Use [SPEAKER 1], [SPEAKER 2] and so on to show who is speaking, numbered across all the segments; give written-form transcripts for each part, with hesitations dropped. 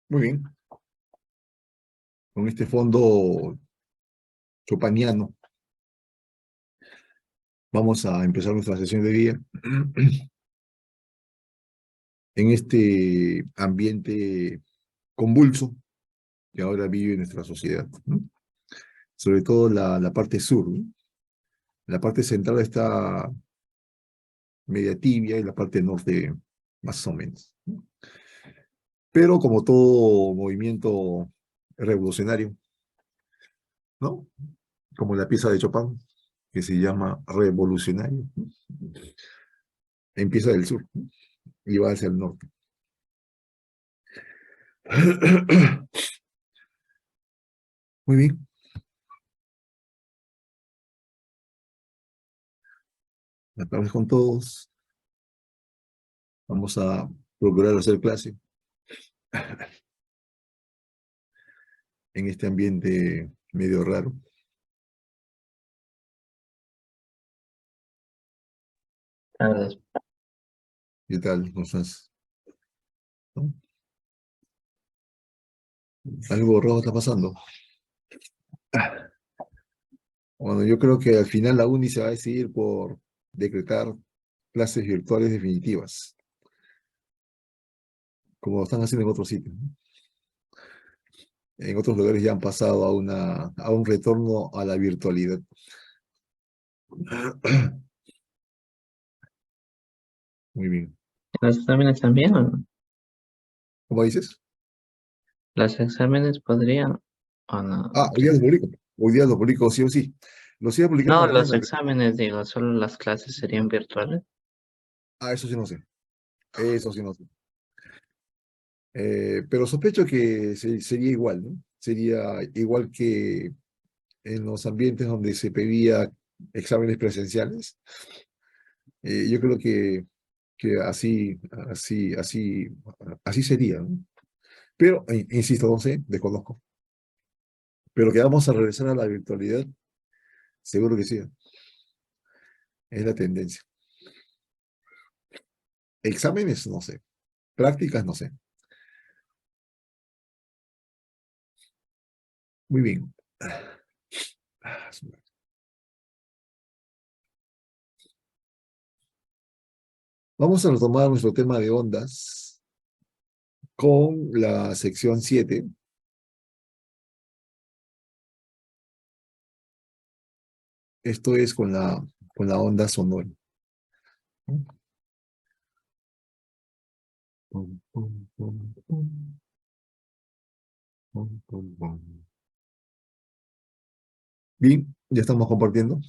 [SPEAKER 1] Muy bien, con este fondo chopaniano vamos a empezar nuestra sesión de día en este ambiente convulso que ahora vive nuestra sociedad, ¿no? Sobre todo la parte sur, ¿no? La parte central está media tibia y la parte norte más o menos, ¿no? Pero como todo movimiento revolucionario, ¿no? Como la pieza de Chopin, que se llama Revolucionario, ¿no? Empieza del sur, ¿no? Y va hacia el norte. Muy bien. Buenas tardes con todos. Vamos a procurar hacer clase en este ambiente medio raro.
[SPEAKER 2] Tardes.
[SPEAKER 1] ¿Qué tal? ¿Cómo estás? ¿No? Algo raro está pasando. Bueno, yo creo que al final la UNI se va a decidir por decretar clases virtuales definitivas, como lo están haciendo en otros sitios, ¿no? En otros lugares ya han pasado a un retorno a la virtualidad. Muy bien.
[SPEAKER 2] ¿Los exámenes también o no?
[SPEAKER 1] ¿Cómo dices?
[SPEAKER 2] ¿Los exámenes podrían o no?
[SPEAKER 1] Ah, hoy día lo publico. Hoy día lo publico sí o sí. Los iba a publicar
[SPEAKER 2] No, los
[SPEAKER 1] mañana.
[SPEAKER 2] exámenes, digo, solo las clases serían virtuales.
[SPEAKER 1] Ah, eso sí no sé. Eso sí no sé. Pero sospecho que sería igual, ¿no? Sería igual que en los ambientes donde se pedía exámenes presenciales. Yo creo que así sería, ¿no? Pero, insisto, no sé, desconozco. Pero que vamos a regresar a la virtualidad, seguro que sí. Es la tendencia. Exámenes, no sé. Prácticas, no sé. Muy bien. Vamos a retomar nuestro tema de ondas con la sección 7. Esto es con la onda sonora. Pum, pum, pum, pum, pum, pum, pum. Bien, ya estamos compartiendo.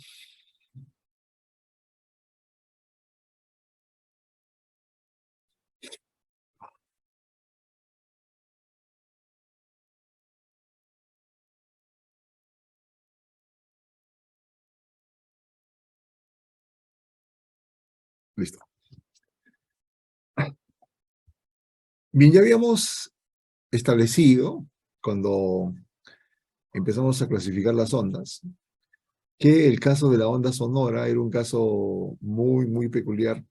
[SPEAKER 1] Listo. Bien, ya habíamos establecido, cuando empezamos a clasificar las ondas, que el caso de la onda sonora era un caso muy, muy peculiar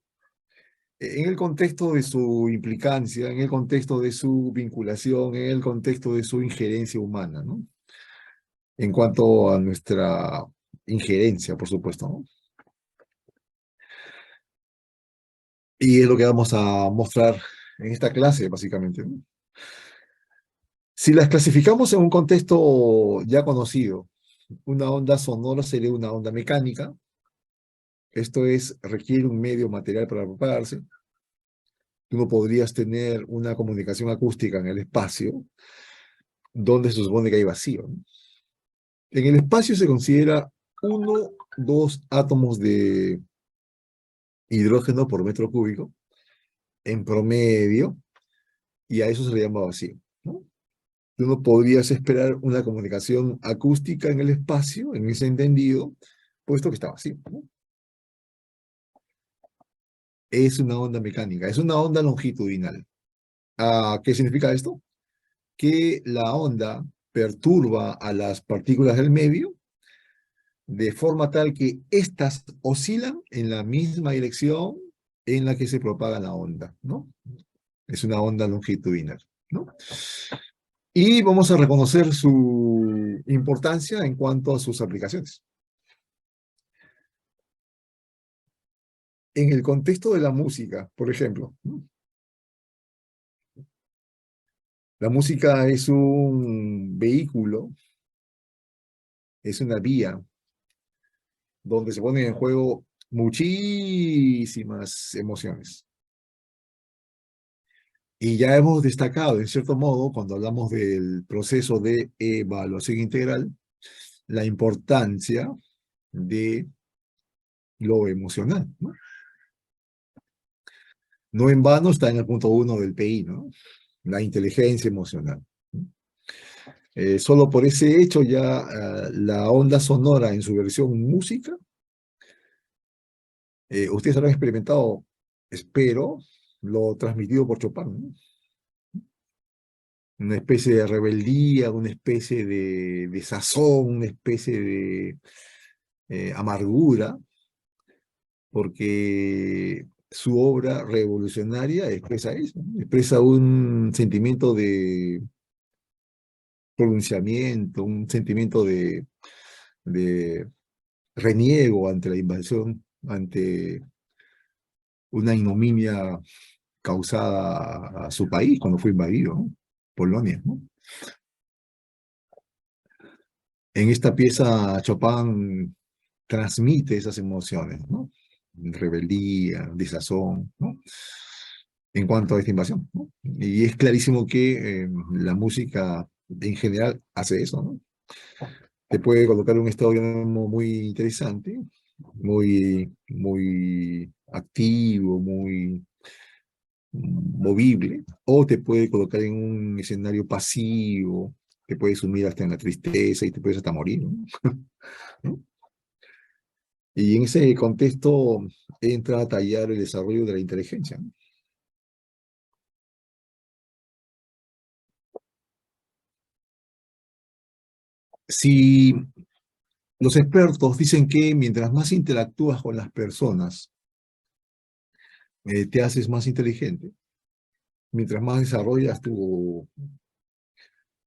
[SPEAKER 1] en el contexto de su implicancia, en el contexto de su vinculación, en el contexto de su injerencia humana, ¿no? En cuanto a nuestra injerencia, por supuesto, ¿no? Y es lo que vamos a mostrar en esta clase, básicamente, ¿no? Si las clasificamos en un contexto ya conocido, una onda sonora sería una onda mecánica. Esto es, requiere un medio material para propagarse. Tú no podrías tener una comunicación acústica en el espacio donde se supone que hay vacío, ¿no? En el espacio se considera uno, dos átomos de hidrógeno por metro cúbico en promedio, y a eso se le llama vacío, ¿no? Tú no podrías esperar una comunicación acústica en el espacio, en ese entendido, puesto que está vacío, ¿no? Es una onda mecánica, es una onda longitudinal. ¿Qué significa esto? Que la onda perturba a las partículas del medio de forma tal que éstas oscilan en la misma dirección en la que se propaga la onda, ¿no? Es una onda longitudinal, ¿no? Y vamos a reconocer su importancia en cuanto a sus aplicaciones. En el contexto de la música, por ejemplo, ¿no? La música es un vehículo, es una vía donde se ponen en juego muchísimas emociones. Y ya hemos destacado, en cierto modo, cuando hablamos del proceso de evaluación integral, la importancia de lo emocional, ¿no? No en vano está en el punto 1 del PI, ¿no? La inteligencia emocional. Solo por ese hecho ya la onda sonora en su versión música, ustedes habrán experimentado, espero, lo transmitido por Chopin, ¿no? Una especie de rebeldía, una especie de sazón, una especie de amargura, porque su obra revolucionaria expresa eso, ¿no? Expresa un sentimiento de pronunciamiento, un sentimiento de reniego ante la invasión, ante una ignominia causada a su país cuando fue invadido, ¿no? Polonia, ¿no? En esta pieza Chopin transmite esas emociones, ¿no? Rebeldía, desazón, ¿no? En cuanto a esta invasión, ¿no? Y es clarísimo que la música en general hace eso, ¿no? Te puede colocar un estado de ánimo muy interesante, muy activo, muy movible, o te puede colocar en un escenario pasivo, te puede sumir hasta en la tristeza y te puedes hasta morir, ¿no? ¿No? Y en ese contexto entra a tallar el desarrollo de la inteligencia, ¿no? Si los expertos dicen que mientras más interactúas con las personas, te haces más inteligente, mientras más desarrollas tu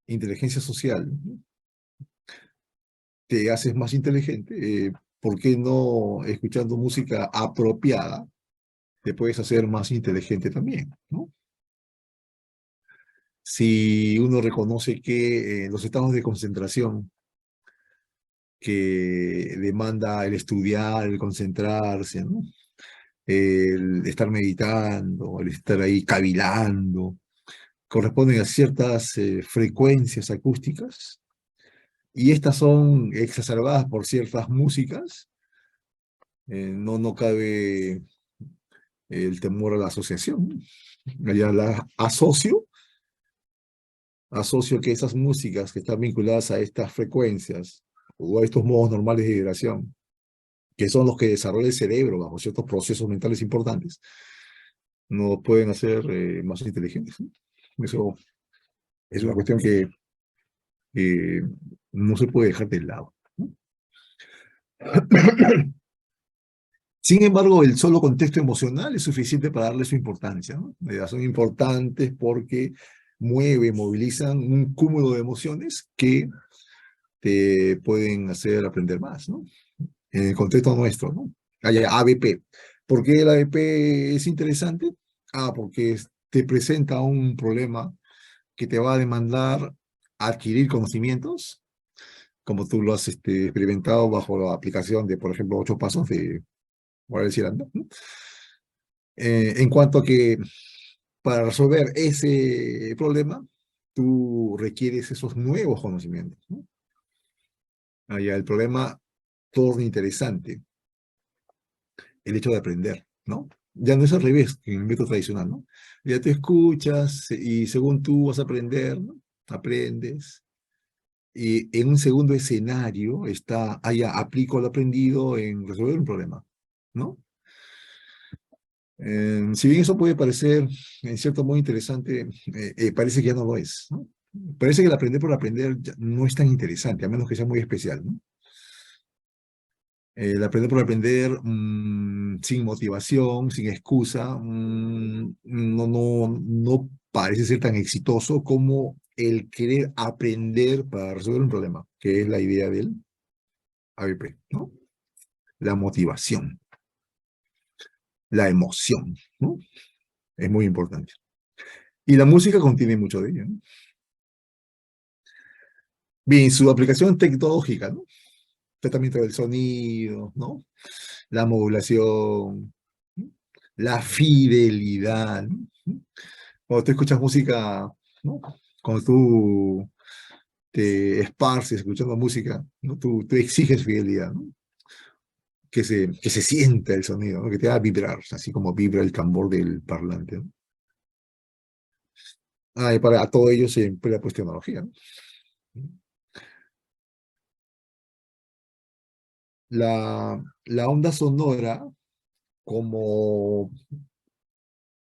[SPEAKER 1] inteligencia social, te haces más inteligente. ¿Por qué no escuchando música apropiada te puedes hacer más inteligente también, ¿no? Si uno reconoce que los estados de concentración que demanda el estudiar, el concentrarse, ¿no? El estar meditando, el estar ahí cavilando, corresponden a ciertas frecuencias acústicas, y estas son exacerbadas por ciertas músicas. No cabe el temor a la asociación. Ya la asocio que esas músicas que están vinculadas a estas frecuencias o a estos modos normales de vibración, que son los que desarrolla el cerebro bajo ciertos procesos mentales importantes, nos pueden hacer más inteligentes, ¿no? Eso es una cuestión que eh, no se puede dejar de lado, ¿no? Sin embargo, el solo contexto emocional es suficiente para darle su importancia, ¿no? Son importantes porque movilizan un cúmulo de emociones que te pueden hacer aprender más, ¿no? En el contexto nuestro, ¿no? Hay ABP. ¿Por qué el ABP es interesante? Porque te presenta un problema que te va a demandar adquirir conocimientos, como tú lo has experimentado bajo la aplicación de, por ejemplo, 8 pasos de Morales Ciranda, ¿no? En cuanto a que para resolver ese problema, tú requieres esos nuevos conocimientos, ¿no? Allá el problema torna interesante el hecho de aprender, ¿no? Ya no es al revés que en el método tradicional, ¿no? Ya te escuchas y según tú vas a aprender, ¿no? Aprendes. Y en un segundo escenario está, aplico lo aprendido en resolver un problema, ¿no? Si bien eso puede parecer, en cierto modo, interesante, parece que ya no lo es, ¿no? Parece que el aprender por aprender no es tan interesante, a menos que sea muy especial, ¿no? El aprender por aprender, sin motivación, sin excusa, no parece ser tan exitoso como el querer aprender para resolver un problema, que es la idea del ABP, ¿no? La motivación, la emoción, ¿no? Es muy importante. Y la música contiene mucho de ello, ¿no? Bien, su aplicación tecnológica, ¿no? Tratamiento del sonido, ¿no? La modulación, ¿no? La fidelidad, ¿no? Cuando tú escuchas música, ¿no? Cuando tú te esparces escuchando música, ¿no? Tú exiges fidelidad, ¿no? Que se sienta el sonido, ¿no? Que te haga vibrar, así como vibra el tambor del parlante, ¿no? Y para todo ello se emplea pues tecnología, ¿no? La onda sonora como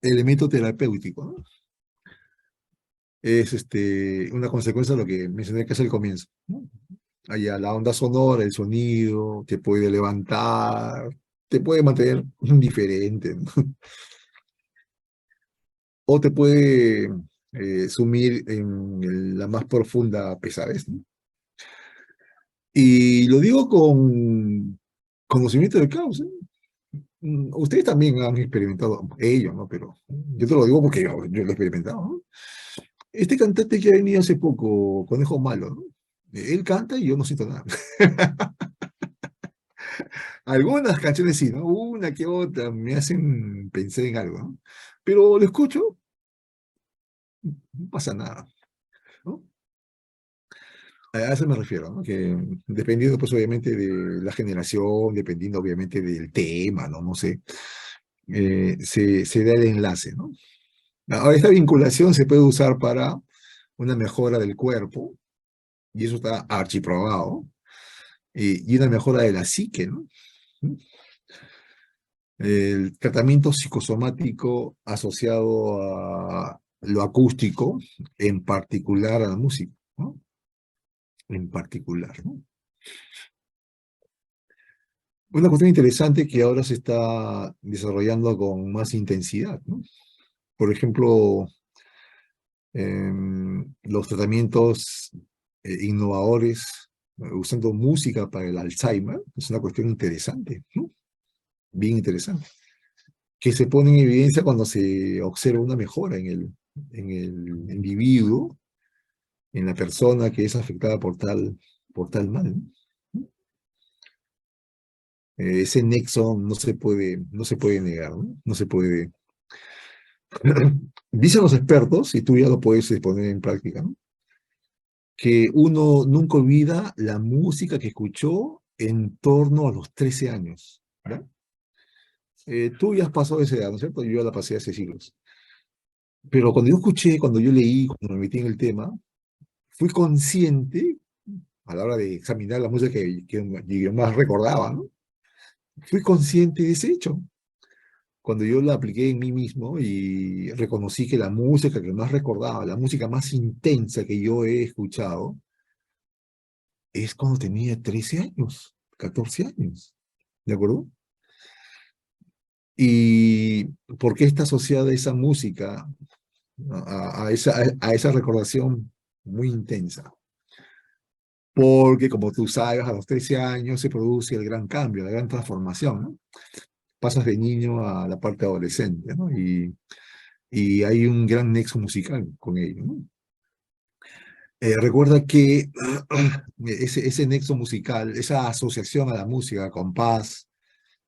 [SPEAKER 1] elemento terapéutico, ¿no? Es una consecuencia de lo que mencioné que es el comienzo, ¿no? Allá la onda sonora, el sonido, te puede levantar, te puede mantener diferente, ¿no? O te puede sumir en la más profunda pesadez, ¿no? Y lo digo con conocimiento de causa. Ustedes también han experimentado ello, ¿no? Pero yo te lo digo porque yo lo he experimentado, ¿no? Este cantante que ha venido hace poco, Conejo Malo, ¿no? Él canta y yo no siento nada. Algunas canciones sí, ¿no? Una que otra me hacen pensar en algo, ¿no? Pero lo escucho, no pasa nada, ¿no? A eso me refiero, ¿no? Que dependiendo, pues, obviamente, de la generación, dependiendo, obviamente, del tema, ¿no? No sé, se da el enlace, ¿no? Ahora, esta vinculación se puede usar para una mejora del cuerpo, y eso está archiprobado, y una mejora de la psique, ¿no? El tratamiento psicosomático asociado a lo acústico, en particular a la música, ¿no? en particular, ¿no? Una cuestión interesante que ahora se está desarrollando con más intensidad, ¿no? Por ejemplo, los tratamientos innovadores usando música para el Alzheimer, es una cuestión interesante, ¿no? Bien interesante, que se pone en evidencia cuando se observa una mejora en el individuo, en la persona que es afectada por tal mal, ¿no? Ese nexo no se puede negar, ¿no? No se puede. Dicen los expertos, y tú ya lo puedes poner en práctica, ¿no? Que uno nunca olvida la música que escuchó en torno a los 13 años, ¿verdad? Tú ya has pasado esa edad, ¿no es cierto? Yo ya la pasé hace siglos. Pero cuando yo escuché, cuando yo leí, cuando me metí en el tema, fui consciente, a la hora de examinar la música que yo más recordaba, ¿no? Fui consciente de ese hecho. Cuando yo la apliqué en mí mismo y reconocí que la música que más recordaba, la música más intensa que yo he escuchado, es cuando tenía 13 años, 14 años, ¿de acuerdo? ¿Y por qué está asociada esa música a esa recordación muy intensa? Porque, como tú sabes, a los 13 años se produce el gran cambio, la gran transformación, ¿no? Pasas de niño a la parte adolescente, ¿no? Y hay un gran nexo musical con ello, ¿no? Recuerda que ese nexo musical, esa asociación a la música, compás,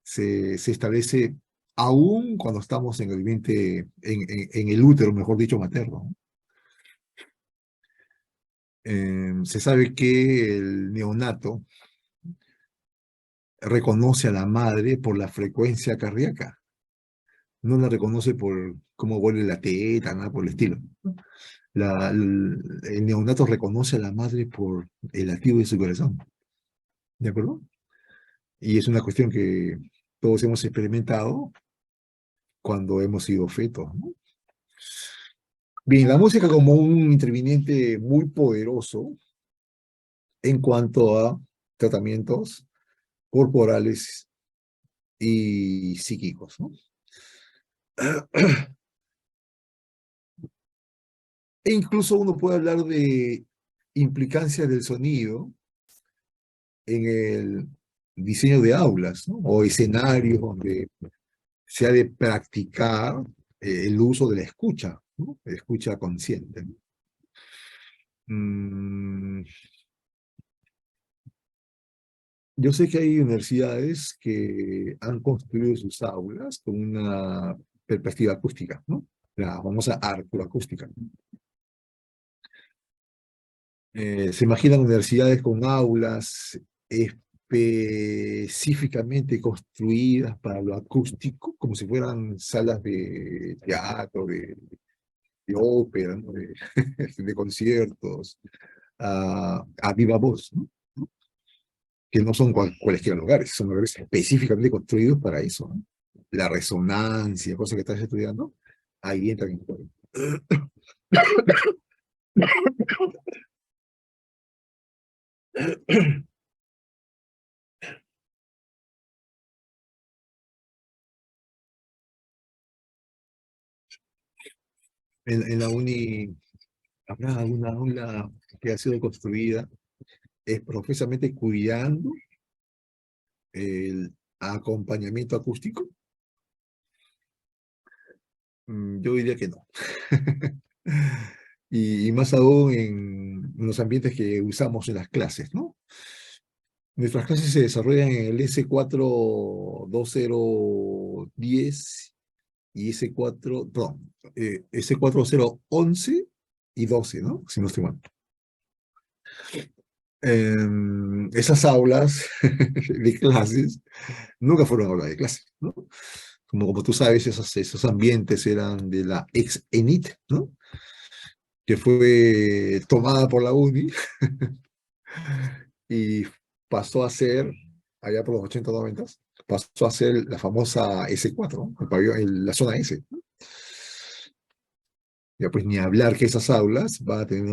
[SPEAKER 1] se establece aún cuando estamos en el vientre, en el útero, mejor dicho, materno, ¿no? Se sabe que el neonato reconoce a la madre por la frecuencia cardíaca, no la reconoce por cómo vuelve la teta, nada por el estilo. El neonato reconoce a la madre por el latido de su corazón, ¿de acuerdo? Y es una cuestión que todos hemos experimentado cuando hemos sido fetos, ¿no? Bien, la música como un interviniente muy poderoso en cuanto a tratamientos corporales y psíquicos, ¿no? E incluso uno puede hablar de implicancia del sonido en el diseño de aulas, ¿no? O escenarios donde se ha de practicar el uso de la escucha, ¿no? La escucha consciente, ¿no? Mm, yo sé que hay universidades que han construido sus aulas con una perspectiva acústica, ¿no? La famosa arcoacústica. Se imaginan universidades con aulas específicamente construidas para lo acústico, como si fueran salas de teatro, de ópera, ¿no? De conciertos, a viva voz, ¿no? Que no son cualesquiera lugares, son lugares específicamente construidos para eso, ¿no? La resonancia, cosa que estás estudiando, ahí entra en juego. En la uni, habrá alguna aula que ha sido construida profesamente cuidando el acompañamiento acústico. Yo diría que no. Y más aún en los ambientes que usamos en las clases, ¿no? Nuestras clases se desarrollan en el S42010 y perdón, S4011 y 12, ¿no? Si no estoy mal. Esas aulas de clases nunca fueron aulas de clase, ¿no? Como tú sabes, esos ambientes eran de la ex ENIT, ¿no? Que fue tomada por la UNI y pasó a ser, allá por los 80, 90, pasó a ser la famosa S4, ¿no? La zona S, ¿no? Ya pues ni hablar que esas aulas van a tener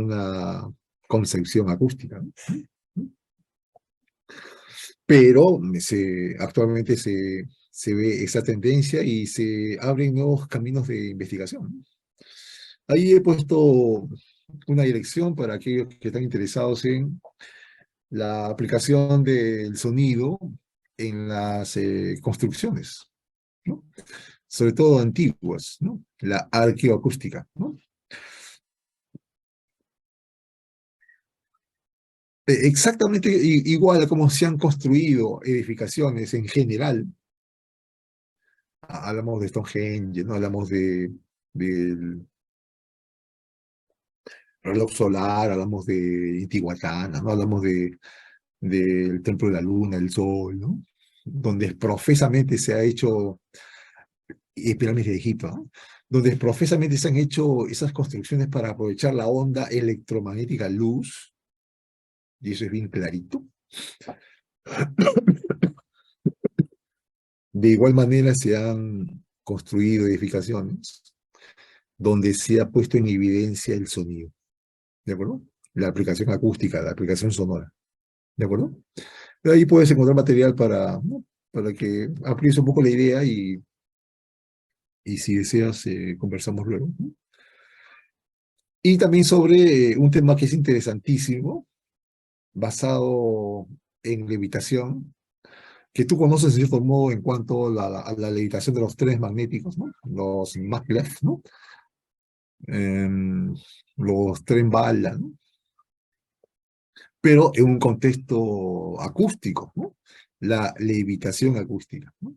[SPEAKER 1] concepción acústica, ¿no? Pero actualmente se ve esa tendencia y se abren nuevos caminos de investigación. Ahí he puesto una dirección para aquellos que están interesados en la aplicación del sonido en las construcciones, ¿no? Sobre todo antiguas, ¿no? La arqueoacústica, ¿no? Exactamente igual a cómo se han construido edificaciones en general. Hablamos de Stonehenge, ¿no? Hablamos del reloj solar, hablamos de Intihuatana, ¿no? Hablamos del Templo de la Luna, el Sol, ¿no? Donde profesamente se ha hecho, y pirámides de Egipto, ¿no? Donde profesamente se han hecho esas construcciones para aprovechar la onda electromagnética luz, y eso es bien clarito. De igual manera se han construido edificaciones donde se ha puesto en evidencia el sonido, ¿de acuerdo? La aplicación acústica, la aplicación sonora, ¿de acuerdo? De ahí puedes encontrar material para, ¿no? Para que amplíes un poco la idea y si deseas, conversamos luego, ¿no? Y también sobre un tema que es interesantísimo, basado en levitación, que tú conoces de cierto modo en cuanto a la levitación de los trenes magnéticos, ¿no? Los maglev, ¿no? Los tren bala, ¿no? Pero en un contexto acústico, ¿no? La levitación acústica, ¿no?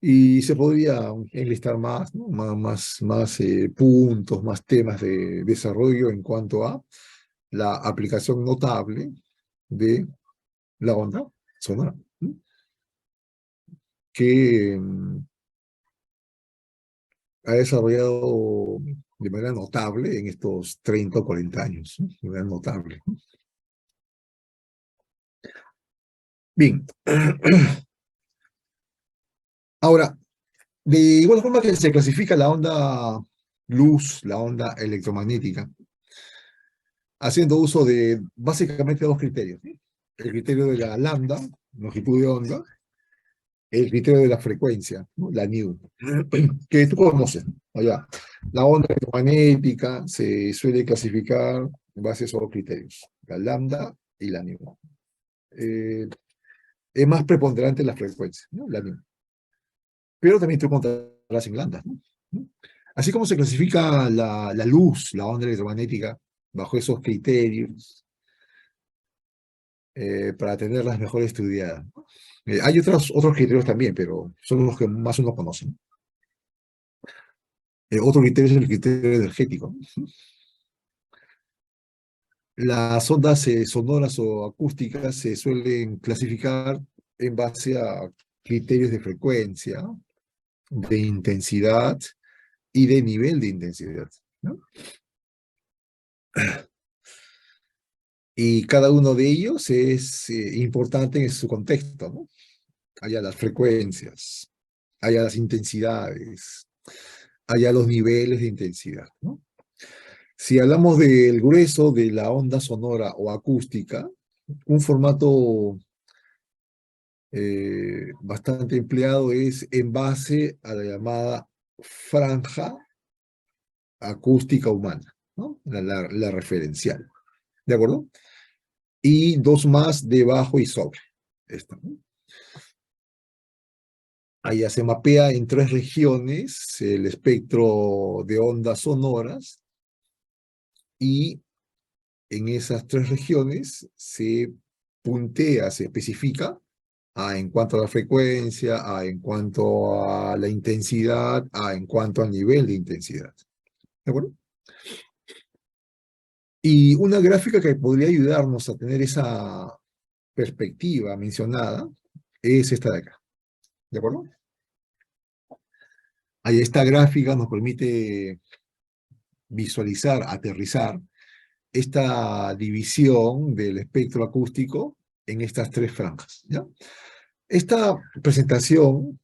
[SPEAKER 1] Y se podría enlistar más, ¿no? Más puntos, más temas de desarrollo en cuanto a la aplicación notable de la onda sonora, ¿no? Que ha desarrollado de manera notable en estos 30 o 40 años, ¿no? De manera notable, ¿no? Bien. Ahora, de igual forma que se clasifica la onda luz, la onda electromagnética, haciendo uso de básicamente dos criterios, ¿sí? El criterio de la lambda, longitud de onda, el criterio de la frecuencia, ¿no? La nu, que tú conoces, ¿no? Allá. La onda electromagnética se suele clasificar en base a esos dos criterios, la lambda y la nu. Es más preponderante la frecuencia, ¿no? La nu. Pero también tú encontrarás en lambda, ¿no? Así como se clasifica la luz, la onda electromagnética, bajo esos criterios, para tenerlas mejor estudiadas, ¿no? Hay otros criterios también, pero son los que más uno conoce, ¿no? Otro criterio es el criterio energético, ¿no? Las ondas sonoras o acústicas se suelen clasificar en base a criterios de frecuencia, de intensidad y de nivel de intensidad, ¿no? Y cada uno de ellos es importante en su contexto, ¿no? Allá las frecuencias, allá las intensidades, allá los niveles de intensidad, ¿no? Si hablamos del grueso de la onda sonora o acústica, un formato bastante empleado es en base a la llamada franja acústica humana, ¿no? La referencial, ¿de acuerdo? Y dos más debajo y sobre. Esta, ¿no? Allá se mapea en tres regiones el espectro de ondas sonoras y en esas tres regiones se puntea, se especifica en cuanto a la frecuencia, en cuanto a la intensidad, en cuanto al nivel de intensidad. ¿De acuerdo? Y una gráfica que podría ayudarnos a tener esa perspectiva mencionada es esta de acá. ¿De acuerdo? Ahí esta gráfica nos permite visualizar, aterrizar esta división del espectro acústico en estas tres franjas, ¿ya? Esta presentación,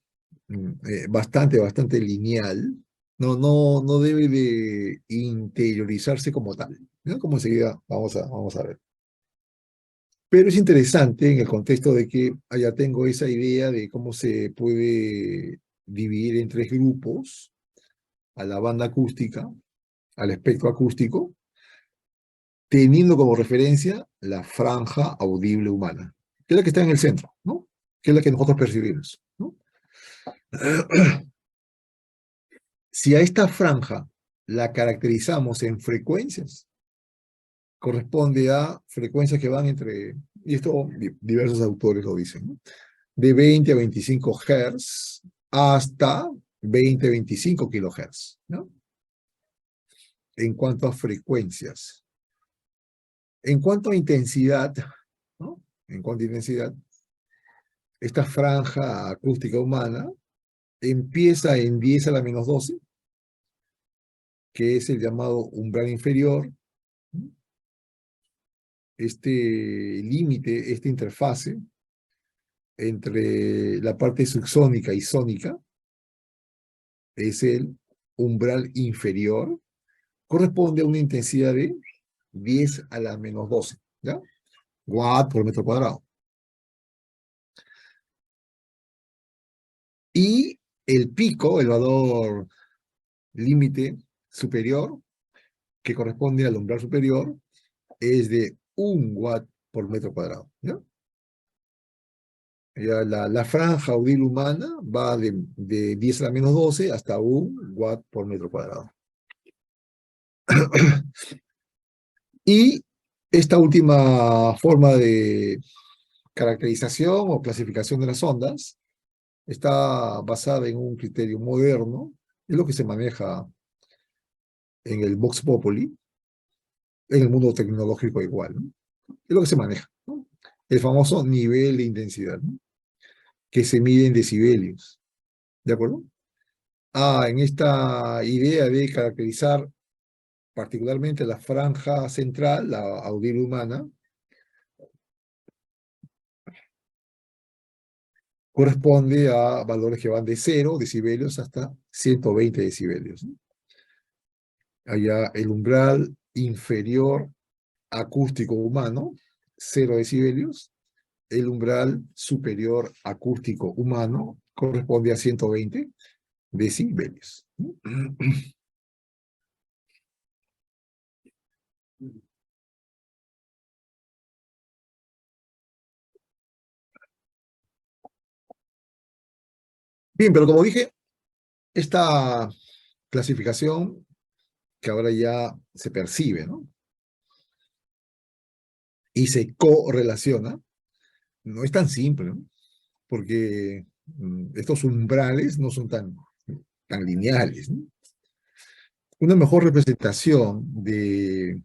[SPEAKER 1] bastante lineal, no debe de interiorizarse como tal, ¿no? Como enseguida vamos a ver. Pero es interesante en el contexto de que allá tengo esa idea de cómo se puede dividir en tres grupos a la banda acústica, al espectro acústico, teniendo como referencia la franja audible humana, que es la que está en el centro, ¿no? Que es la que nosotros percibimos, ¿no? Si a esta franja la caracterizamos en frecuencias, corresponde a frecuencias que van entre, y esto diversos autores lo dicen, ¿no? De 20 a 25 Hz hasta 20 a 25 kilohertz, ¿no? En cuanto a frecuencias. En cuanto a intensidad, ¿no? En cuanto a intensidad, esta franja acústica humana empieza en 10 a la menos 12, que es el llamado umbral inferior. Este límite, esta interfase entre la parte subsónica y sónica es el umbral inferior, corresponde a una intensidad de 10 a la menos 12, ¿ya? Watt por metro cuadrado. Y el pico, el valor límite superior, que corresponde al umbral superior, es de 1 watt por metro cuadrado, ¿ya? Ya la franja audible humana va de 10 a la menos 12 hasta 1 watt por metro cuadrado. Y esta última forma de caracterización o clasificación de las ondas está basada en un criterio moderno, es lo que se maneja en el Vox Populi, en el mundo tecnológico igual, ¿no? Es lo que se maneja, ¿no? El famoso nivel de intensidad, ¿no? Que se mide en decibelios, ¿de acuerdo? En esta idea de caracterizar particularmente la franja central, la audible humana, corresponde a valores que van de 0 decibelios hasta 120 decibelios, ¿no? Allá el umbral inferior acústico humano, 0 decibelios. El umbral superior acústico humano corresponde a 120 decibelios. Bien, pero como dije, esta clasificación que ahora ya se percibe, ¿no? Y se correlaciona, no es tan simple, ¿no? Porque estos umbrales no son tan lineales, ¿no? Una mejor representación de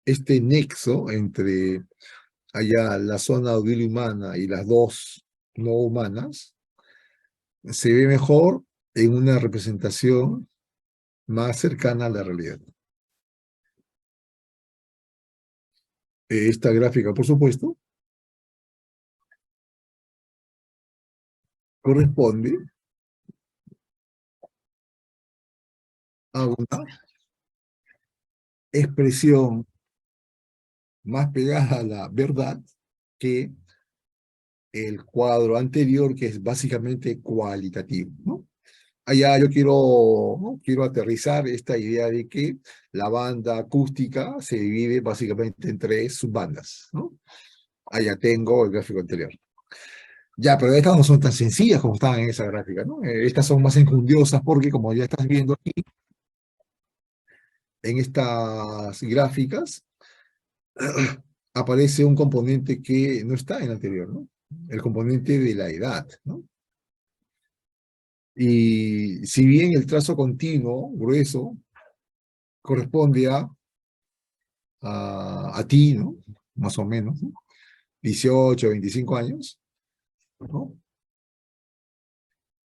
[SPEAKER 1] este nexo entre allá la zona audible humana y las dos no humanas se ve mejor en una representación más cercana a la realidad. Esta gráfica, por supuesto, corresponde a una expresión más pegada a la verdad que el cuadro anterior, que es básicamente cualitativo, ¿no? Allá yo quiero aterrizar esta idea de que la banda acústica se divide básicamente en tres subbandas, ¿no? Allá tengo el gráfico anterior. Ya, pero estas no son tan sencillas como estaban en esa gráfica, ¿no? Estas son más enjundiosas porque, como ya estás viendo aquí, en estas gráficas, aparece un componente que no está en el anterior, ¿no? El componente de la edad, ¿no? Y si bien el trazo continuo, grueso, corresponde a ti, ¿no? Más o menos, ¿no? 18, 25 años, ¿no?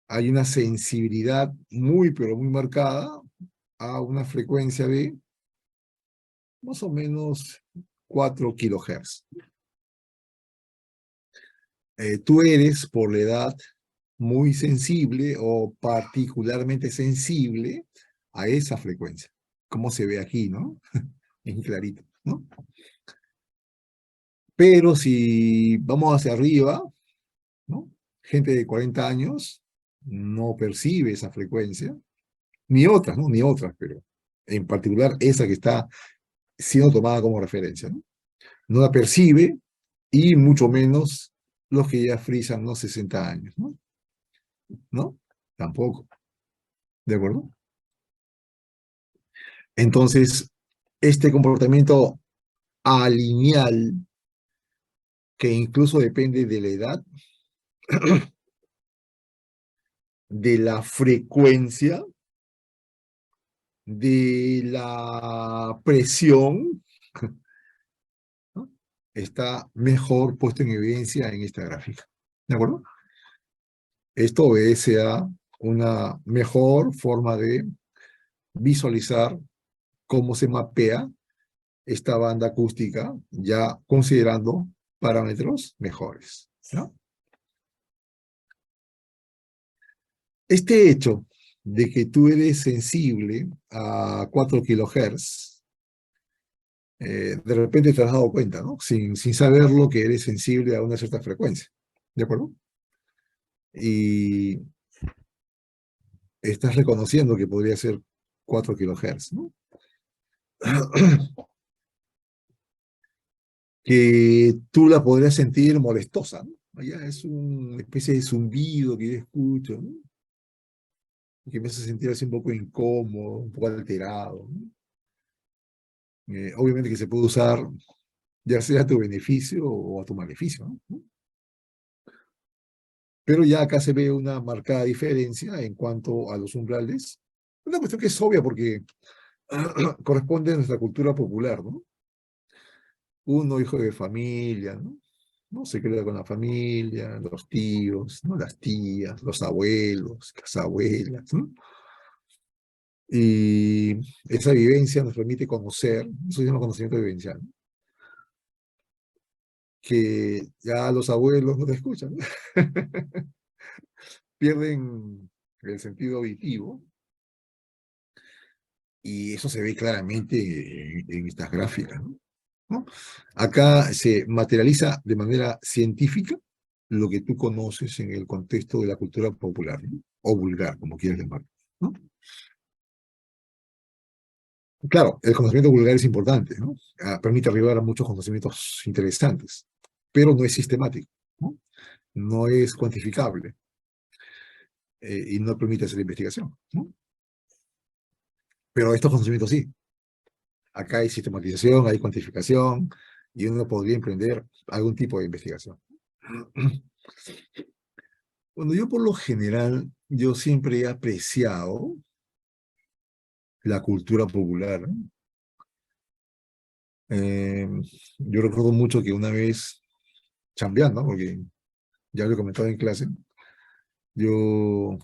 [SPEAKER 1] Hay una sensibilidad muy, pero muy marcada a una frecuencia de más o menos 4 kilohertz. Tú eres, por la edad, muy sensible o particularmente sensible a esa frecuencia. como se ve aquí, ¿no? En clarito, ¿no? Pero si vamos hacia arriba, ¿no? Gente de 40 años no percibe esa frecuencia, ni otras, ¿no? Ni otras, pero en particular esa que está siendo tomada como referencia, ¿no? No la percibe y mucho menos los que ya frisan los 60 años, ¿no? ¿No? Tampoco, ¿de acuerdo? Entonces, este comportamiento alineal, que incluso depende de la edad, de la frecuencia, de la presión, ¿no? Está mejor puesto en evidencia en esta gráfica. ¿De acuerdo? Esto obedece a una mejor forma de visualizar cómo se mapea esta banda acústica, ya considerando parámetros mejores, ¿no? Este hecho de que tú eres sensible a 4 kilohertz, de repente te has dado cuenta, ¿no? Sin saberlo, que eres sensible a una cierta frecuencia, ¿de acuerdo? Y estás reconociendo que podría ser 4 kilohertz, ¿no? Que tú la podrías sentir molestosa, ¿no? Ya es una especie de zumbido que yo escucho, ¿no? Y que me hace sentir así un poco incómodo, un poco alterado, ¿no? Obviamente que se puede usar ya sea a tu beneficio o a tu maleficio, ¿no? Pero ya acá se ve una marcada diferencia en cuanto a los umbrales. Una cuestión que es obvia porque corresponde a nuestra cultura popular, ¿no? Uno, hijo de familia, ¿no? ¿No? Se queda con la familia, los tíos, ¿no? Las tías, los abuelos, las abuelas, ¿no? Y esa vivencia nos permite conocer, eso se llama conocimiento vivencial, ¿no? Que ya los abuelos no te escuchan, ¿no? Pierden el sentido auditivo, y eso se ve claramente en estas gráficas, ¿no? ¿No? Acá se materializa de manera científica lo que tú conoces en el contexto de la cultura popular, ¿no? O vulgar, como quieras llamarlo, ¿no? Claro, el conocimiento vulgar es importante, ¿no? Permite arribar a muchos conocimientos interesantes, pero no es sistemático, ¿no? No es cuantificable, y no permite hacer investigación, ¿no? Pero estos conocimientos sí. Acá hay sistematización, hay cuantificación, y uno podría emprender algún tipo de investigación. Bueno, yo por lo general, yo siempre he apreciado la cultura popular, ¿no? Eh, yo recuerdo mucho que una vez, chambeando, porque ya lo he comentado en clase, yo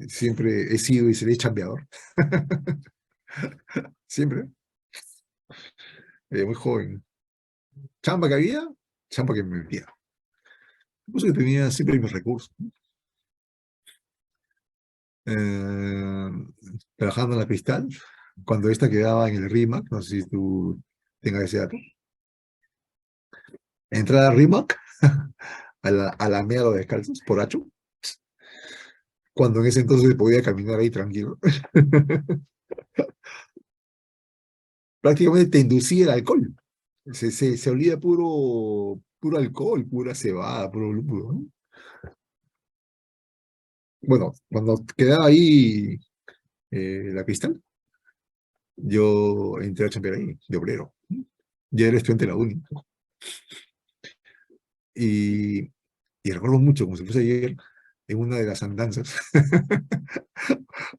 [SPEAKER 1] siempre he sido y seré chambeador, siempre, muy joven. Chamba que había, chamba que me metía. Cosa que tenía siempre mis recursos. Eh, trabajando en la Cristal, cuando esta quedaba en el RIMAC, no sé si tú tengas ese dato. Entrada a RIMAC, a la media de descalzos, por Hacho, cuando en ese entonces podía caminar ahí tranquilo. Prácticamente te inducía el alcohol. Se olía puro alcohol, pura cebada, puro lúpulo, ¿no? Bueno, cuando quedaba ahí la Cristal, yo entré a chambear ahí, de obrero. Ya era estudiante de la uni. Y, y recuerdo mucho, como se fuese ayer, en una de las andanzas,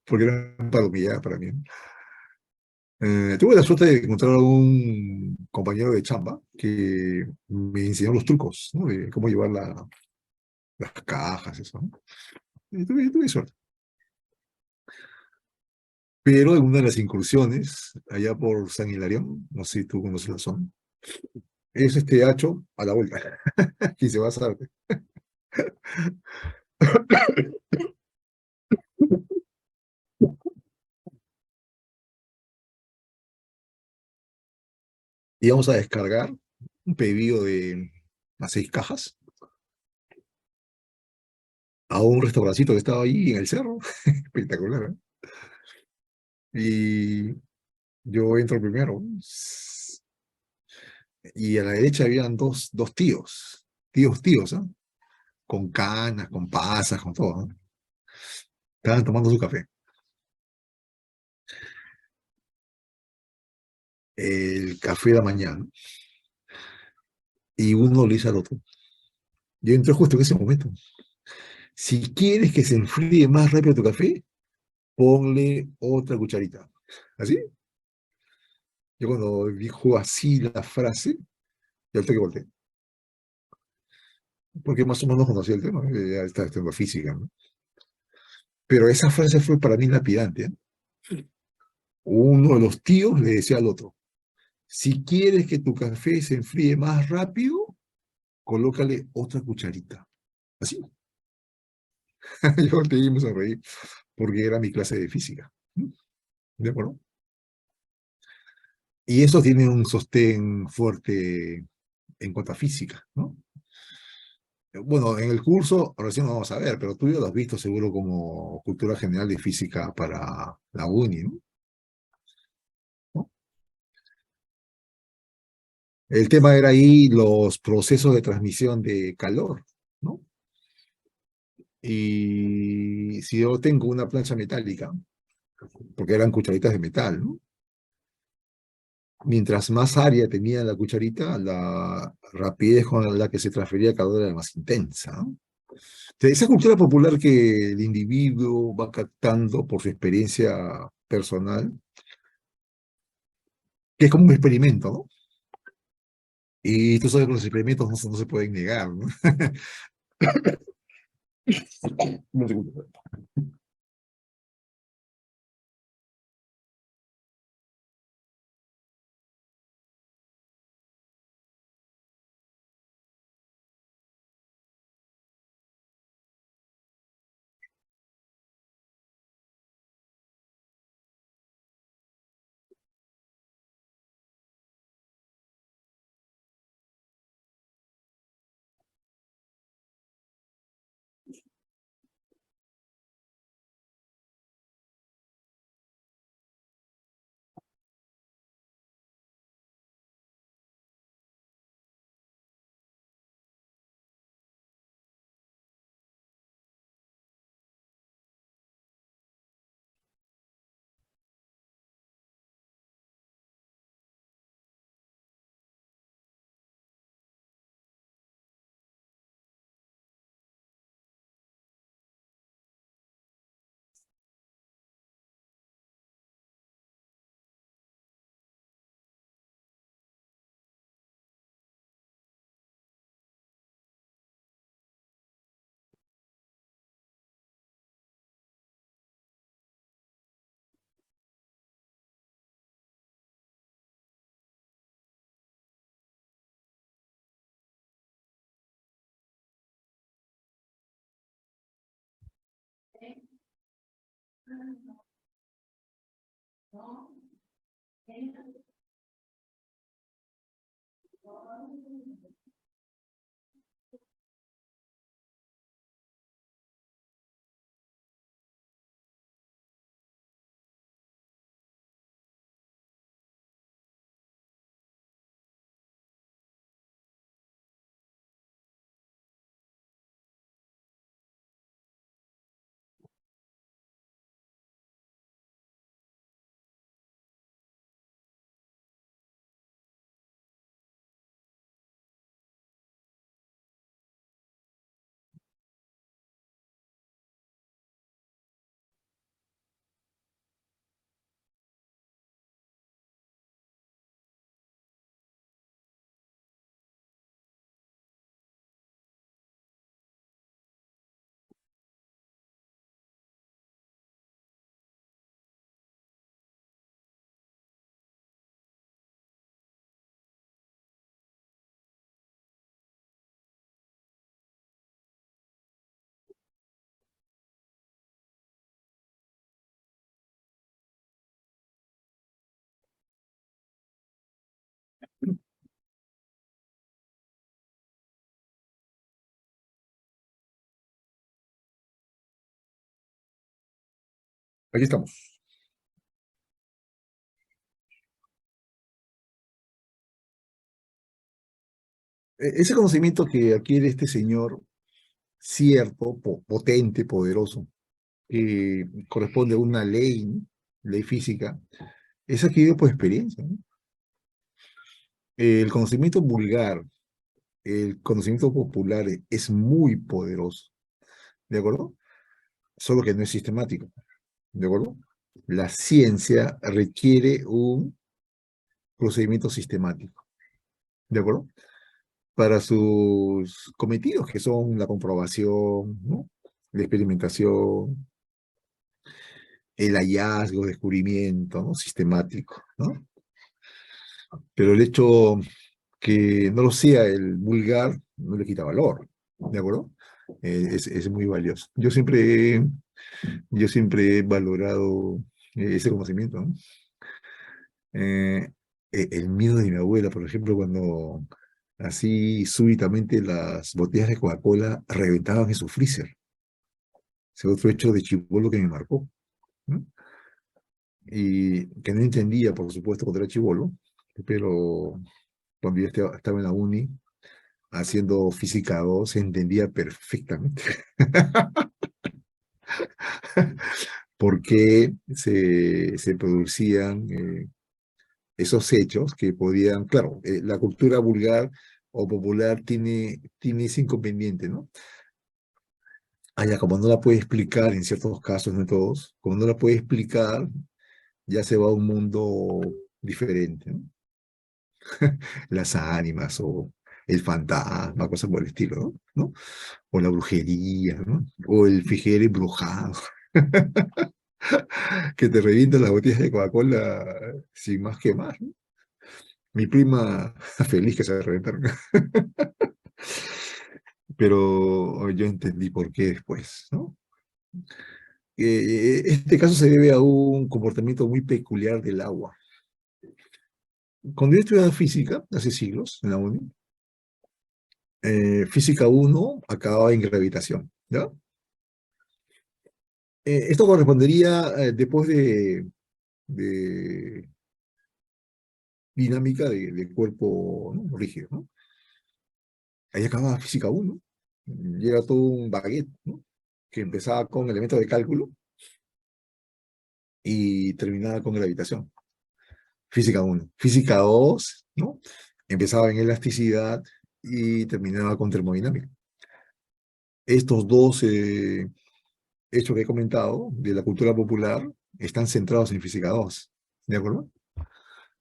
[SPEAKER 1] porque era un palomilla para mí. Tuve la suerte de encontrar a un compañero de chamba que me enseñó los trucos, ¿no? De cómo llevar las cajas, eso, ¿no? Y tuve suerte. Pero en una de las incursiones, allá por San Hilarión, no sé si tú conoces la zona, es este hacho a la vuelta, y se va a Sarte. íbamos a descargar un pedido de las 6 cajas a un restaurancito que estaba ahí en el cerro. Espectacular, ¿eh? Y yo entro primero. Y a la derecha habían dos tíos, ¿ah? Con canas, con pasas, con todo, ¿no? Estaban tomando su café. El café de la mañana. Y uno le dice al otro. Yo entré justo en ese momento. Si quieres que se enfríe más rápido tu café, ponle otra cucharita. ¿Así? Yo cuando dijo así la frase, ya al toque volteé. Porque más o menos conocía el tema, ya estaba estudiando física, ¿no? Pero esa frase fue para mí lapidante, ¿eh? Uno de los tíos le decía al otro, si quieres que tu café se enfríe más rápido, colócale otra cucharita. Así. Yo volteé y me sonreí porque era mi clase de física. ¿De acuerdo? Y eso tiene un sostén fuerte en cuanto a física, ¿no? Bueno, en el curso recién lo vamos a ver, pero tú ya lo has visto seguro como cultura general de física para la uni, ¿no? ¿No? El tema era ahí los procesos de transmisión de calor, ¿no? Y si yo tengo una plancha metálica, porque eran cucharitas de metal, ¿no? Mientras más área tenía la cucharita, la rapidez con la que se transfería el calor era más intensa, ¿no? Esa cultura popular que el individuo va captando por su experiencia personal, que es como un experimento, ¿no? Y tú sabes que los experimentos no se pueden negar, ¿no? Un segundo. Aquí estamos. Ese conocimiento que adquiere este señor, cierto, potente, poderoso, que corresponde a una ley, ¿no? Ley física, es adquirido por experiencia, ¿no? El conocimiento vulgar, el conocimiento popular es muy poderoso, ¿de acuerdo? Solo que no es sistemático, ¿de acuerdo? La ciencia requiere un procedimiento sistemático, ¿de acuerdo? Para sus cometidos, que son la comprobación, ¿no? La experimentación, el hallazgo, descubrimiento, ¿no? Sistemático, ¿no? Pero el hecho que no lo sea el vulgar no le quita valor, ¿de acuerdo? Es muy valioso. Yo siempre he valorado ese conocimiento, ¿no? Eh, el miedo de mi abuela, por ejemplo, cuando así súbitamente las botellas de Coca-Cola reventaban en su freezer. Ese otro hecho de chibolo que me marcó, ¿no? Y que no entendía, por supuesto, cuando era chibolo, pero cuando yo estaba en la uni haciendo física 2 se entendía perfectamente por qué se producían esos hechos que podían, claro, la cultura vulgar o popular tiene ese inconveniente, ¿no? Allá, como no la puede explicar en ciertos casos, no en todos, como no la puede explicar, ya se va a un mundo diferente, ¿no? Las ánimas o el fantasma, cosas por el estilo, ¿no? ¿No? O la brujería, ¿no? O el fijer embrujado, que te revientan las botellas de Coca-Cola sin más que más, ¿no? Mi prima feliz que se reventaron. Pero yo entendí por qué después, ¿no? Este caso se debe a un comportamiento muy peculiar del agua. Cuando yo estudiaba física, hace siglos, en la uni, física uno acababa en gravitación, ¿ya? Esto correspondería después de dinámica de cuerpo, ¿no? Rígido, ¿no? Ahí acababa física uno y era todo un baguette, ¿no? Que empezaba con elementos de cálculo y terminaba con gravitación. Física uno. Física 2, ¿no? Empezaba en elasticidad y terminaba con termodinámica. Estos dos hechos que he comentado de la cultura popular están centrados en física 2, ¿de acuerdo?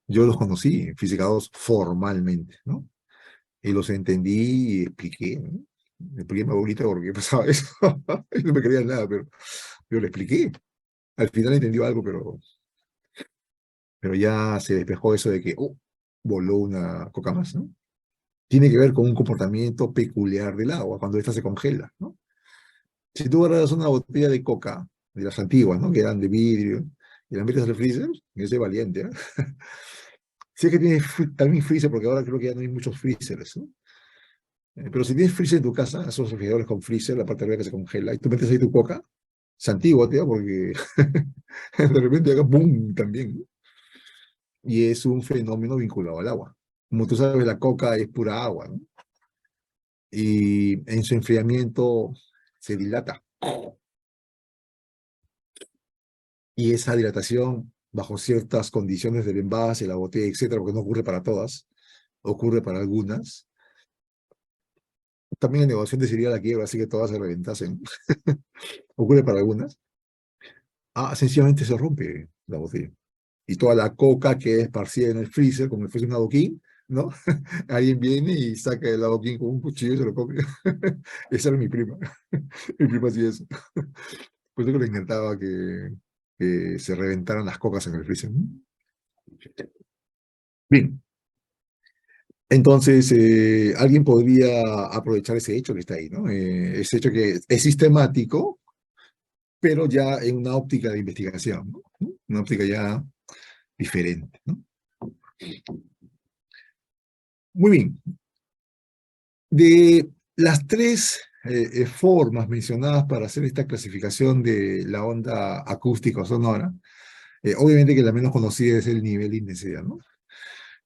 [SPEAKER 1] Yo los conocí en física 2 formalmente, ¿no? Y los entendí y expliqué, ¿no? Le expliqué a mi abuelita por qué pasaba eso. Y no me creían nada, pero yo le expliqué. Al final entendió algo, pero ya se despejó eso de que, oh, voló una coca más, ¿no? Tiene que ver con un comportamiento peculiar del agua cuando ésta se congela, ¿no? Si tú agarras una botella de coca, de las antiguas, ¿no? Que eran de vidrio, y la metes al freezer, es de valiente, ¿eh? Sí que tiene también freezer, porque ahora creo que ya no hay muchos freezers, ¿no? Pero si tienes freezer en tu casa, esos refrigeradores con freezer, la parte de arriba que se congela, y tú metes ahí tu coca, es antiguo, tío, porque de repente haga boom también, ¿no? Y es un fenómeno vinculado al agua. Como tú sabes, la coca es pura agua, ¿no? Y en su enfriamiento se dilata. Y esa dilatación, bajo ciertas condiciones del envase, la botella, etcétera, porque no ocurre para todas, ocurre para algunas. También en negociación sería la quiebra, así que todas se reventasen. Ocurre para algunas. Sencillamente se rompe la botella. Y toda la coca que es esparcida en el freezer, como si fuese un adoquín, ¿no? Alguien viene y saca el adoquín con un cuchillo y se lo come. Esa era mi prima. Mi prima hacía eso. Pues yo que le encantaba que se reventaran las cocas en el freezer, ¿no? Bien, entonces alguien podría aprovechar ese hecho que está ahí, ¿no? Ese hecho que es sistemático, pero ya en una óptica de investigación, ¿no? Una óptica ya diferente, ¿no? Muy bien. De las tres formas mencionadas para hacer esta clasificación de la onda acústica o sonora, obviamente que la menos conocida es el nivel de intensidad, ¿no?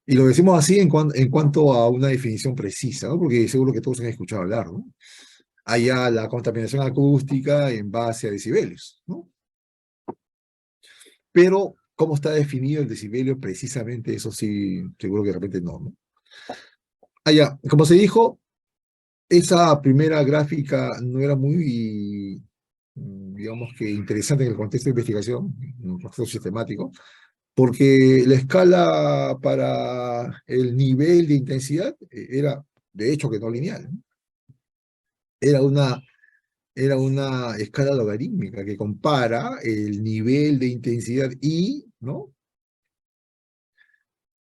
[SPEAKER 1] Y lo decimos así en cuanto a una definición precisa, ¿no? Porque seguro que todos han escuchado hablar, ¿no? Allá la contaminación acústica en base a decibelios, ¿no? Pero, ¿cómo está definido el decibelio precisamente? Eso sí, seguro que de repente no, ¿no? Allá, como se dijo, esa primera gráfica no era muy, digamos que interesante en el contexto de investigación, en un contexto sistemático, porque la escala para el nivel de intensidad era, de hecho, que no lineal, ¿no? Era una, era una escala logarítmica que compara el nivel de intensidad I, ¿no?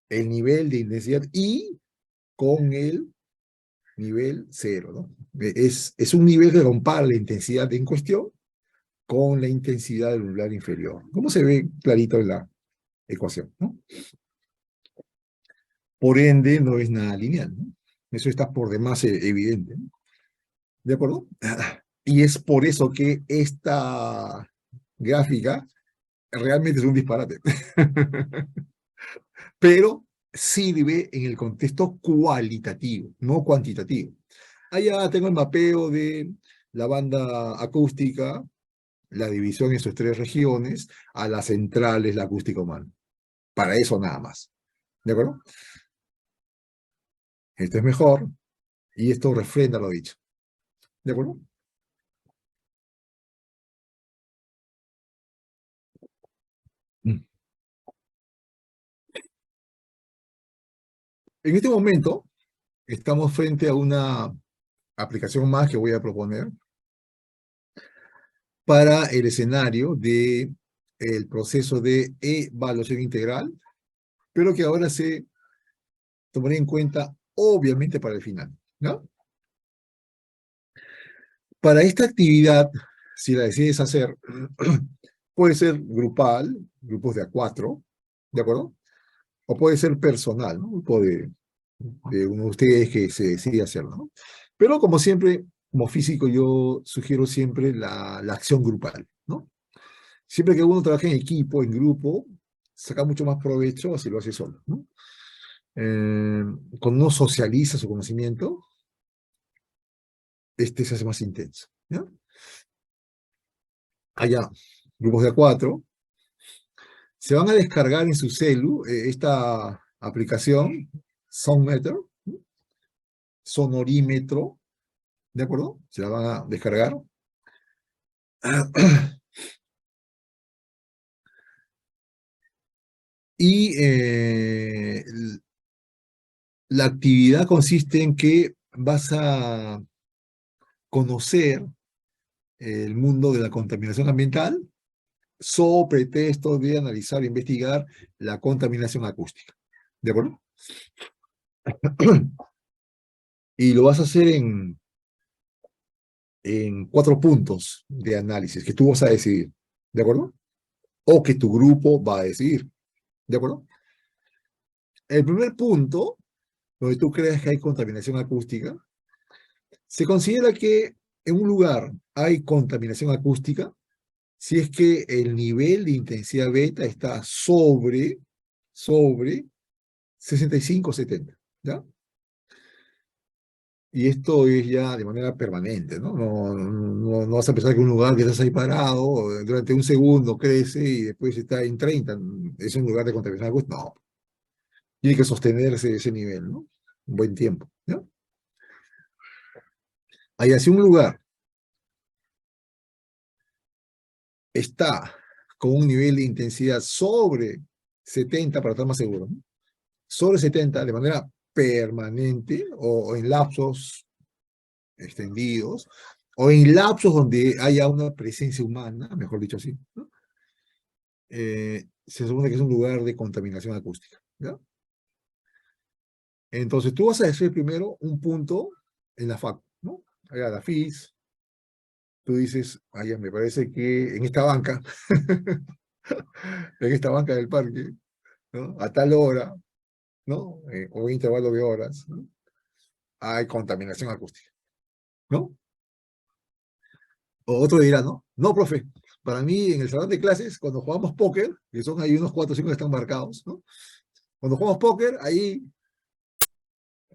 [SPEAKER 1] El nivel de intensidad I con el nivel cero, ¿no? Es un nivel que compara la intensidad en cuestión con la intensidad del umbral inferior. ¿Cómo se ve clarito en la ecuación, ¿no? Por ende, no es nada lineal, ¿no? Eso está por demás evidente, ¿no? ¿De acuerdo? Y es por eso que esta gráfica realmente es un disparate. Pero sirve en el contexto cualitativo, no cuantitativo. Allá tengo el mapeo de la banda acústica, la división en sus tres regiones, a las centrales, la acústica humana. Para eso nada más. ¿De acuerdo? Esto es mejor y esto refrenda lo dicho. ¿De acuerdo? Mm. En este momento estamos frente a una aplicación más que voy a proponer para el escenario de el proceso de evaluación integral, pero que ahora se tomaría en cuenta obviamente para el final, ¿no? Para esta actividad, si la decides hacer, puede ser grupal, grupos de a cuatro, ¿de acuerdo? O puede ser personal, ¿no? Un grupo de uno de ustedes que se decide hacerlo, ¿no? Pero como siempre, como físico, yo sugiero siempre la acción grupal, ¿no? Siempre que uno trabaja en equipo, en grupo, saca mucho más provecho si lo hace solo, ¿no? Cuando uno socializa su conocimiento, este se hace más intenso, ¿no? Allá, grupos de a cuatro, se van a descargar en su celu esta aplicación, Soundmeter, sonorímetro, ¿de acuerdo? Se la van a descargar. Y la actividad consiste en que vas a conocer el mundo de la contaminación ambiental sobre pretexto de analizar e investigar la contaminación acústica. ¿De acuerdo? Y lo vas a hacer en 4 puntos de análisis que tú vas a decidir. ¿De acuerdo? O que tu grupo va a decidir. ¿De acuerdo? El primer punto, donde tú creas que hay contaminación acústica, se considera que en un lugar hay contaminación acústica si es que el nivel de intensidad beta está sobre 65-70, ¿ya? Y esto es ya de manera permanente, ¿no? No vas a pensar que un lugar que estás ahí parado, durante un segundo crece y después está en 30, es un lugar de contaminación acústica. No, tiene que sostenerse ese nivel, ¿no? Un buen tiempo, ¿no? Hay así un lugar está con un nivel de intensidad sobre 70, para estar más seguro, ¿no? Sobre 70 de manera permanente o en lapsos extendidos, o en lapsos donde haya una presencia humana, mejor dicho así, ¿no? Se supone que es un lugar de contaminación acústica, ¿ya? Entonces tú vas a decir primero un punto en la FAC, ¿no? Allá la FIS, tú dices, allá me parece que en esta banca, en esta banca del parque, ¿no? A tal hora, ¿no? O intervalo de horas, ¿no? Hay contaminación acústica, ¿no? O otro dirá, ¿no? No, profe, para mí en el salón de clases, cuando jugamos póker, que son ahí unos 4 o 5 que están marcados, ¿no? Cuando jugamos póker, ahí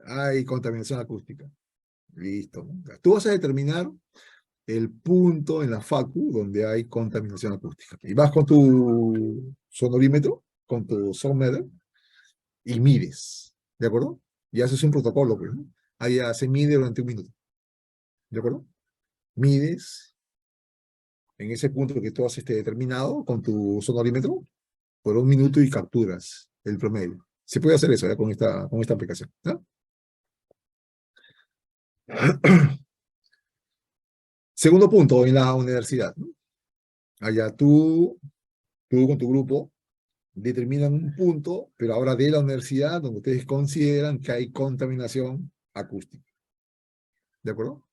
[SPEAKER 1] hay contaminación acústica. Listo, ¿no? Tú vas a determinar el punto en la facu donde hay contaminación acústica. Y vas con tu sonorímetro, con tu soundmeter, y mides, ¿de acuerdo? Y haces un protocolo, pues, ¿no? Ahí ya se mide durante un minuto, ¿de acuerdo? Mides en ese punto que tú has determinado con tu sonorímetro por un minuto y capturas el promedio. Se puede hacer eso ya con esta aplicación, ¿no? Segundo punto, en la universidad, ¿no? Allá tú con tu grupo determinan un punto, pero ahora de la universidad donde ustedes consideran que hay contaminación acústica. ¿De acuerdo?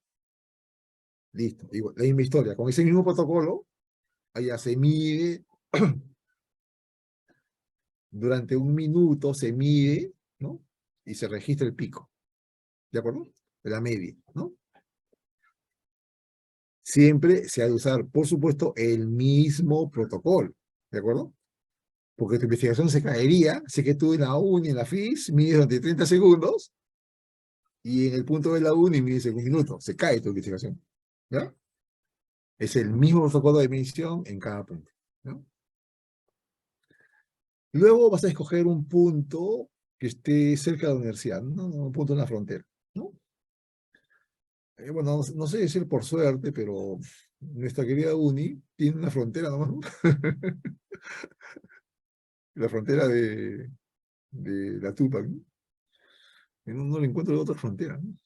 [SPEAKER 1] Listo. Igual, la misma historia. Con ese mismo protocolo, allá se mide, durante un minuto se mide, ¿no? Y se registra el pico. ¿De acuerdo? De la media, ¿no? Siempre se ha de usar, por supuesto, el mismo protocolo. ¿De acuerdo? Porque tu investigación se caería si que tú en la uni, en la FIS, mides durante 30 segundos y en el punto de la uni mides en un minuto. Se cae tu investigación. ¿Ya? Es el mismo protocolo de medición en cada punto, ¿no? Luego vas a escoger un punto que esté cerca de la universidad, ¿no? Un punto en la frontera, ¿no? Bueno, no sé decir por suerte, pero nuestra querida uni tiene una frontera nomás, ¿no? La frontera de la Tupac, ¿no? Y no le encuentro otra frontera, ¿no?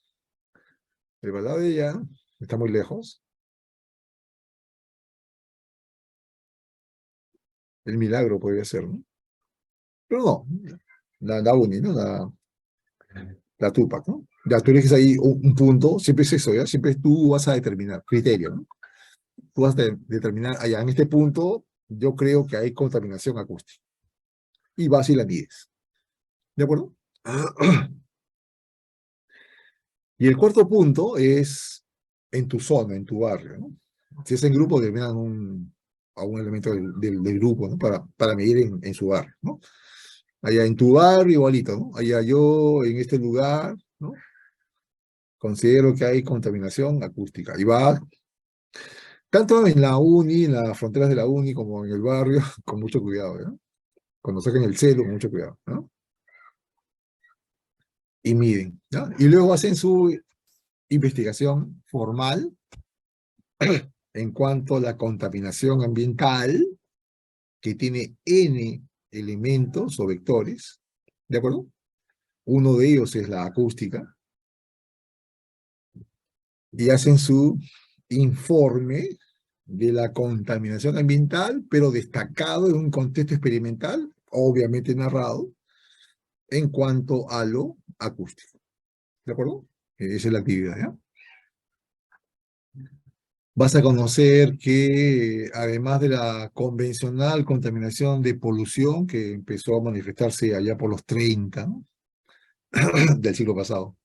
[SPEAKER 1] El Balade ya está muy lejos. El Milagro podría ser, ¿no? Pero no, la uni, ¿no? La Tupac, ¿no? Ya tú eliges ahí un punto, siempre es eso, ¿ya? Siempre tú vas a determinar, criterio, ¿no? Tú vas a determinar, allá en este punto, yo creo que hay contaminación acústica. Y vas y la mides, ¿de acuerdo? Y el cuarto punto es en tu zona, en tu barrio, ¿no? Si es en grupo, determinan a un elemento del grupo, ¿no? Para medir en su barrio, ¿no? Allá en tu barrio, igualito, ¿no? Allá yo, en este lugar, ¿no? Considero que hay contaminación acústica. Y va tanto en la uni, en las fronteras de la uni, como en el barrio, con mucho cuidado, ¿no? Cuando saquen el celo, con mucho cuidado, ¿no? Y miden, ¿no? Y luego hacen su investigación formal en cuanto a la contaminación ambiental, que tiene N elementos o vectores, ¿de acuerdo? Uno de ellos es la acústica, y hacen su informe de la contaminación ambiental, pero destacado en un contexto experimental, obviamente narrado, en cuanto a lo acústico. ¿De acuerdo? Esa es la actividad, ¿ya? Vas a conocer que además de la convencional contaminación de polución que empezó a manifestarse allá por los 30, ¿no? del siglo pasado,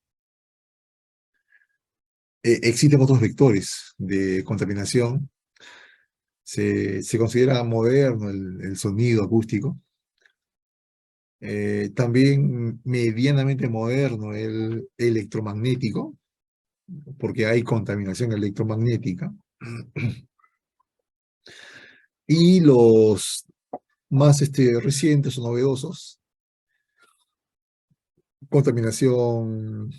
[SPEAKER 1] existen otros vectores de contaminación. Se considera moderno el sonido acústico. También medianamente moderno el electromagnético, porque hay contaminación electromagnética. Y los más recientes o novedosos, contaminación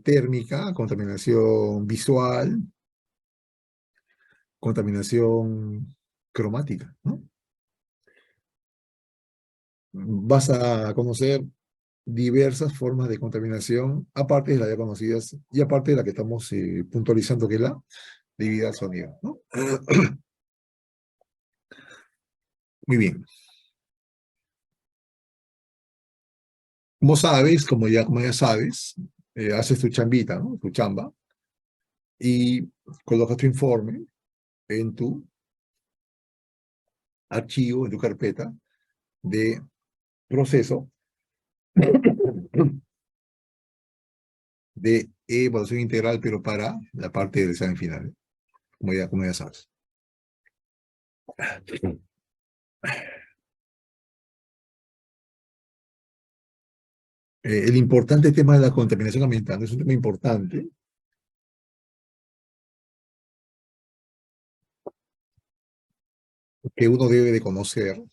[SPEAKER 1] térmica, contaminación visual, contaminación cromática, ¿no? Vas a conocer diversas formas de contaminación, aparte de las ya conocidas y aparte de la que estamos puntualizando, que es la debida al sonido, ¿no? Muy bien. Como ya sabes, haces tu chambita, ¿no? Tu chamba, y colocas tu informe en tu archivo, en tu carpeta de proceso de evaluación integral, pero para la parte del examen final. como ya sabes. El importante tema de la contaminación ambiental es un tema importante que uno debe de conocer.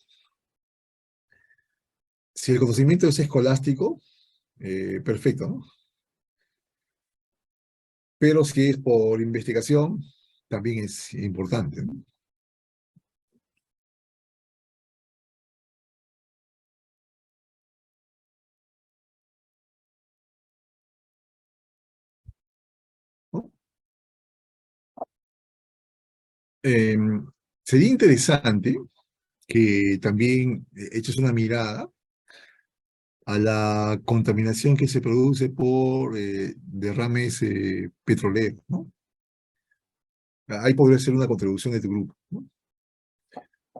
[SPEAKER 1] Si el conocimiento es escolástico, perfecto, ¿no? Pero si es por investigación, también es importante, ¿no? ¿No? Eh, Sería interesante que también eches una mirada a la contaminación que se produce por derrames petroleros, ¿no? Ahí podría ser una contribución de tu grupo, ¿no?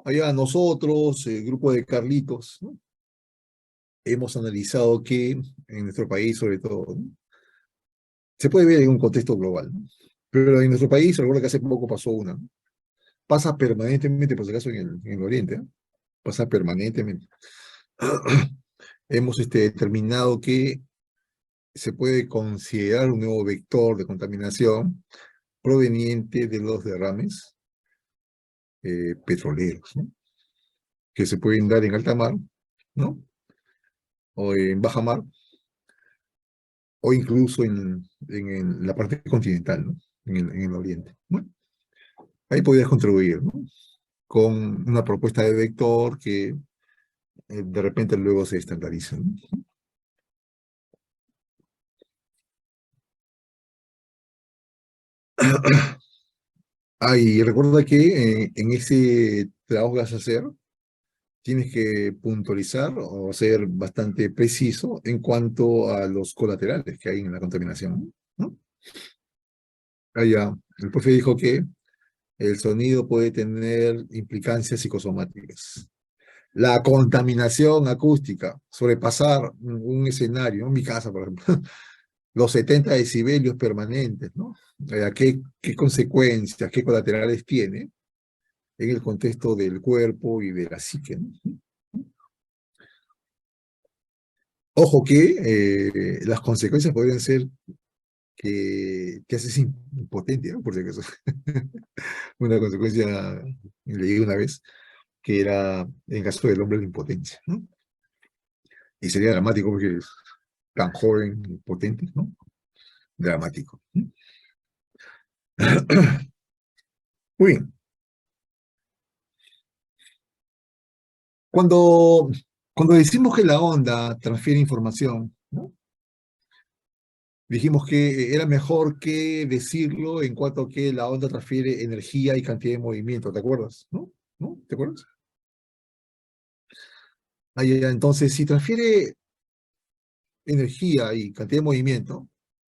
[SPEAKER 1] Allá nosotros, el grupo de Carlitos, ¿no? Hemos analizado que en nuestro país, sobre todo, ¿no? Se puede ver en un contexto global, ¿no? Pero en nuestro país, recuerda que hace poco pasó una, ¿no? Pasa permanentemente, por si acaso, en el Oriente, ¿no? Pasa permanentemente. Hemos determinado que se puede considerar un nuevo vector de contaminación proveniente de los derrames petroleros, ¿no? Que se pueden dar en alta mar, ¿no? O en baja mar, o incluso en la parte continental, ¿no? En el oriente, ¿no? Ahí podrías contribuir, ¿no? Con una propuesta de vector que de repente luego se estandariza, ¿no? Ah, y recuerda que en ese trabajo que vas a hacer, tienes que puntualizar o ser bastante preciso en cuanto a los colaterales que hay en la contaminación, ¿no? Ah, ya, el profe dijo que el sonido puede tener implicancias psicosomáticas. La contaminación acústica, sobrepasar un escenario, en mi casa, por ejemplo, los 70 decibelios permanentes, ¿no? ¿Qué consecuencias, qué colaterales tiene en el contexto del cuerpo y de la psique, ¿no? Ojo que las consecuencias podrían ser que te haces impotente, ¿no? Por si acaso. Una consecuencia, leí una vez, que era en caso del hombre la impotencia, ¿no? Y sería dramático porque es tan joven, impotente, ¿no? Dramático. ¿No? Muy bien. Cuando, cuando decimos que la onda transfiere información, ¿no? Dijimos que era mejor que decirlo en cuanto a que la onda transfiere energía y cantidad de movimiento, ¿te acuerdas? ¿No? ¿No? ¿Te acuerdas? Ahí, entonces, si transfiere energía y cantidad de movimiento,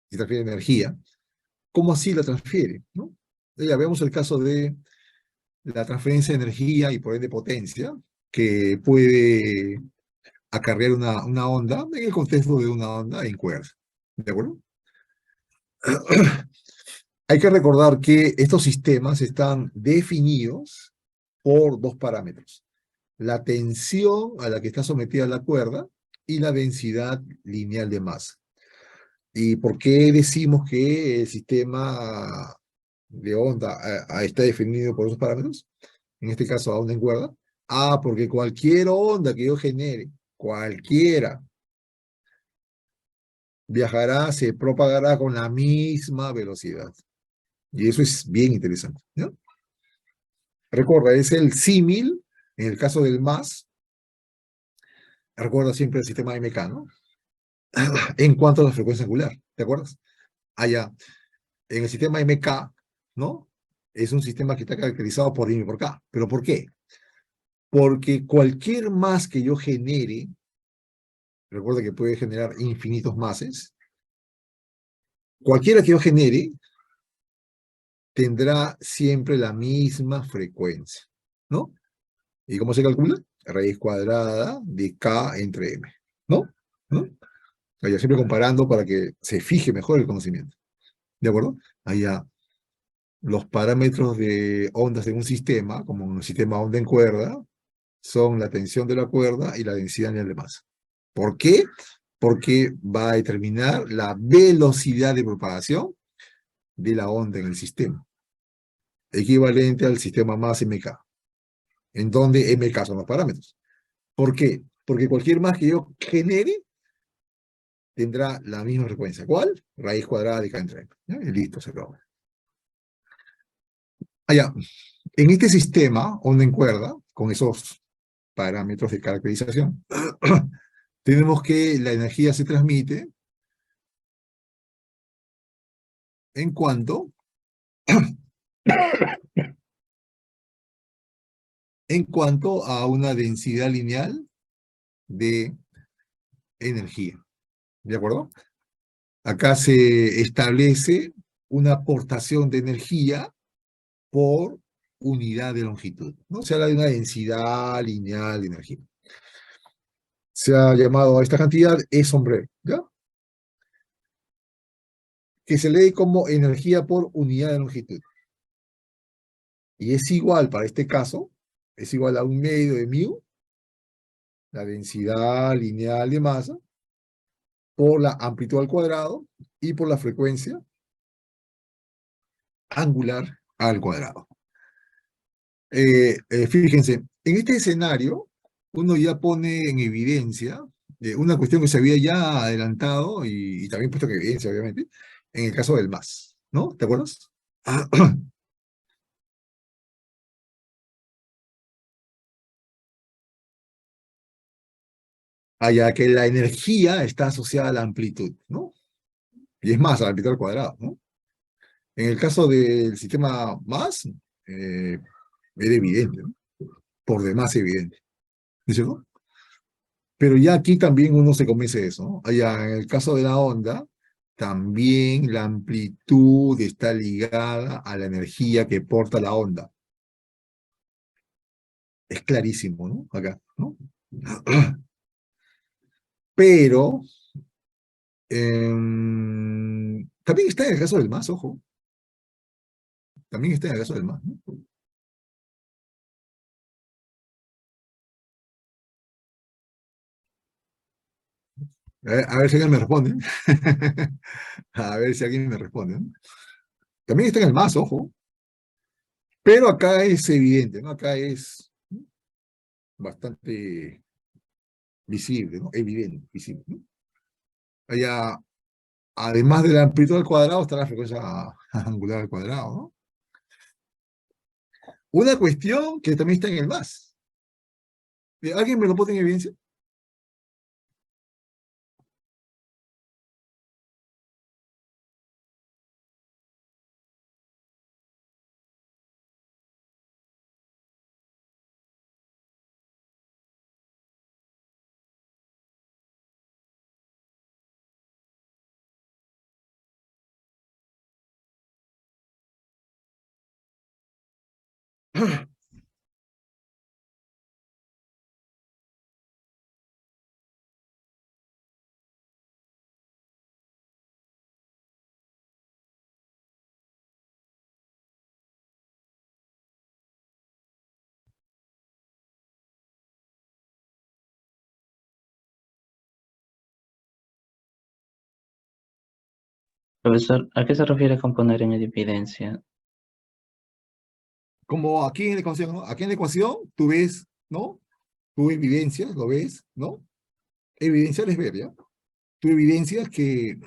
[SPEAKER 1] si transfiere energía, ¿cómo así la transfiere? ¿No? Ya vemos el caso de la transferencia de energía y por ende potencia, que puede acarrear una onda en el contexto de una onda en cuerda. ¿De acuerdo? Hay que recordar que estos sistemas están definidos por dos parámetros: la tensión a la que está sometida la cuerda y la densidad lineal de masa. ¿Y por qué decimos que el sistema de onda está definido por esos parámetros? En este caso, a onda en cuerda. Ah, porque cualquier onda que yo genere, cualquiera, viajará, se propagará con la misma velocidad. Y eso es bien interesante, ¿no? Recuerda, es el símil, en el caso del más, recuerda siempre el sistema MK, ¿no? En cuanto a la frecuencia angular, ¿te acuerdas? Allá, en el sistema MK, ¿no? Es un sistema que está caracterizado por I y por K. ¿Pero por qué? Porque cualquier más que yo genere, recuerda que puede generar infinitos mases, cualquiera que yo genere tendrá siempre la misma frecuencia, ¿no? ¿Y cómo se calcula? Raíz cuadrada de K entre M, ¿no? ¿No? Allá siempre comparando para que se fije mejor el conocimiento, ¿de acuerdo? Allá. los parámetros de ondas en un sistema, como un sistema onda en cuerda, son la tensión de la cuerda y la densidad lineal de masa. ¿Por qué? Porque va a determinar la velocidad de propagación de la onda en el sistema, equivalente al sistema más MK, en donde MK son los parámetros. ¿Por qué? Porque cualquier más que yo genere tendrá la misma frecuencia. ¿Cuál? Raíz cuadrada de K entre M. Y listo, se acabó. Allá, en este sistema, onda en cuerda, con esos parámetros de caracterización, tenemos que la energía se transmite en cuanto, en cuanto a una densidad lineal de energía. ¿De acuerdo? Acá se establece una aportación de energía por unidad de longitud, ¿no? Se habla de una densidad lineal de energía. Se ha llamado a esta cantidad E sombrero, ¿ya? Que se lee como energía por unidad de longitud. Y es igual, para este caso, es igual a 1/2 de mu, la densidad lineal de masa, por la amplitud al cuadrado y por la frecuencia angular al cuadrado. Fíjense, en este escenario, uno ya pone en evidencia una cuestión que se había ya adelantado y también puesto en evidencia, obviamente, en el caso del MAS, ¿no? ¿Te acuerdas? Allá que la energía está asociada a la amplitud, ¿no? Y es más, a la amplitud al cuadrado, ¿no? En el caso del sistema MAS, era evidente, ¿no? Por demás evidente, ¿no es cierto? Pero ya aquí también uno se convence de eso, ¿no? Allá en el caso de la onda, también la amplitud está ligada a la energía que porta la onda. Es clarísimo, ¿no? Acá, ¿no? Pero también está en el caso del MAS, ojo. También está en el caso del MAS, ¿no? A ver si alguien me responde. A ver si alguien me responde, ¿no? También está en el MAS, ojo. Pero acá es evidente, ¿no? Acá es bastante visible, ¿no? Evidente, visible, ¿no? Allá, además de la amplitud al cuadrado, está la frecuencia angular al cuadrado, ¿no? Una cuestión que también está en el MAS. ¿Alguien me lo pone en evidencia?
[SPEAKER 2] Profesor, ¿a qué se refiere con poner en evidencia?
[SPEAKER 1] Como aquí en la ecuación, ¿no? Aquí en la ecuación tú ves, ¿no? Tú evidencias, lo ves, ¿no? Evidenciar es ver, ¿ya? Tú evidencias que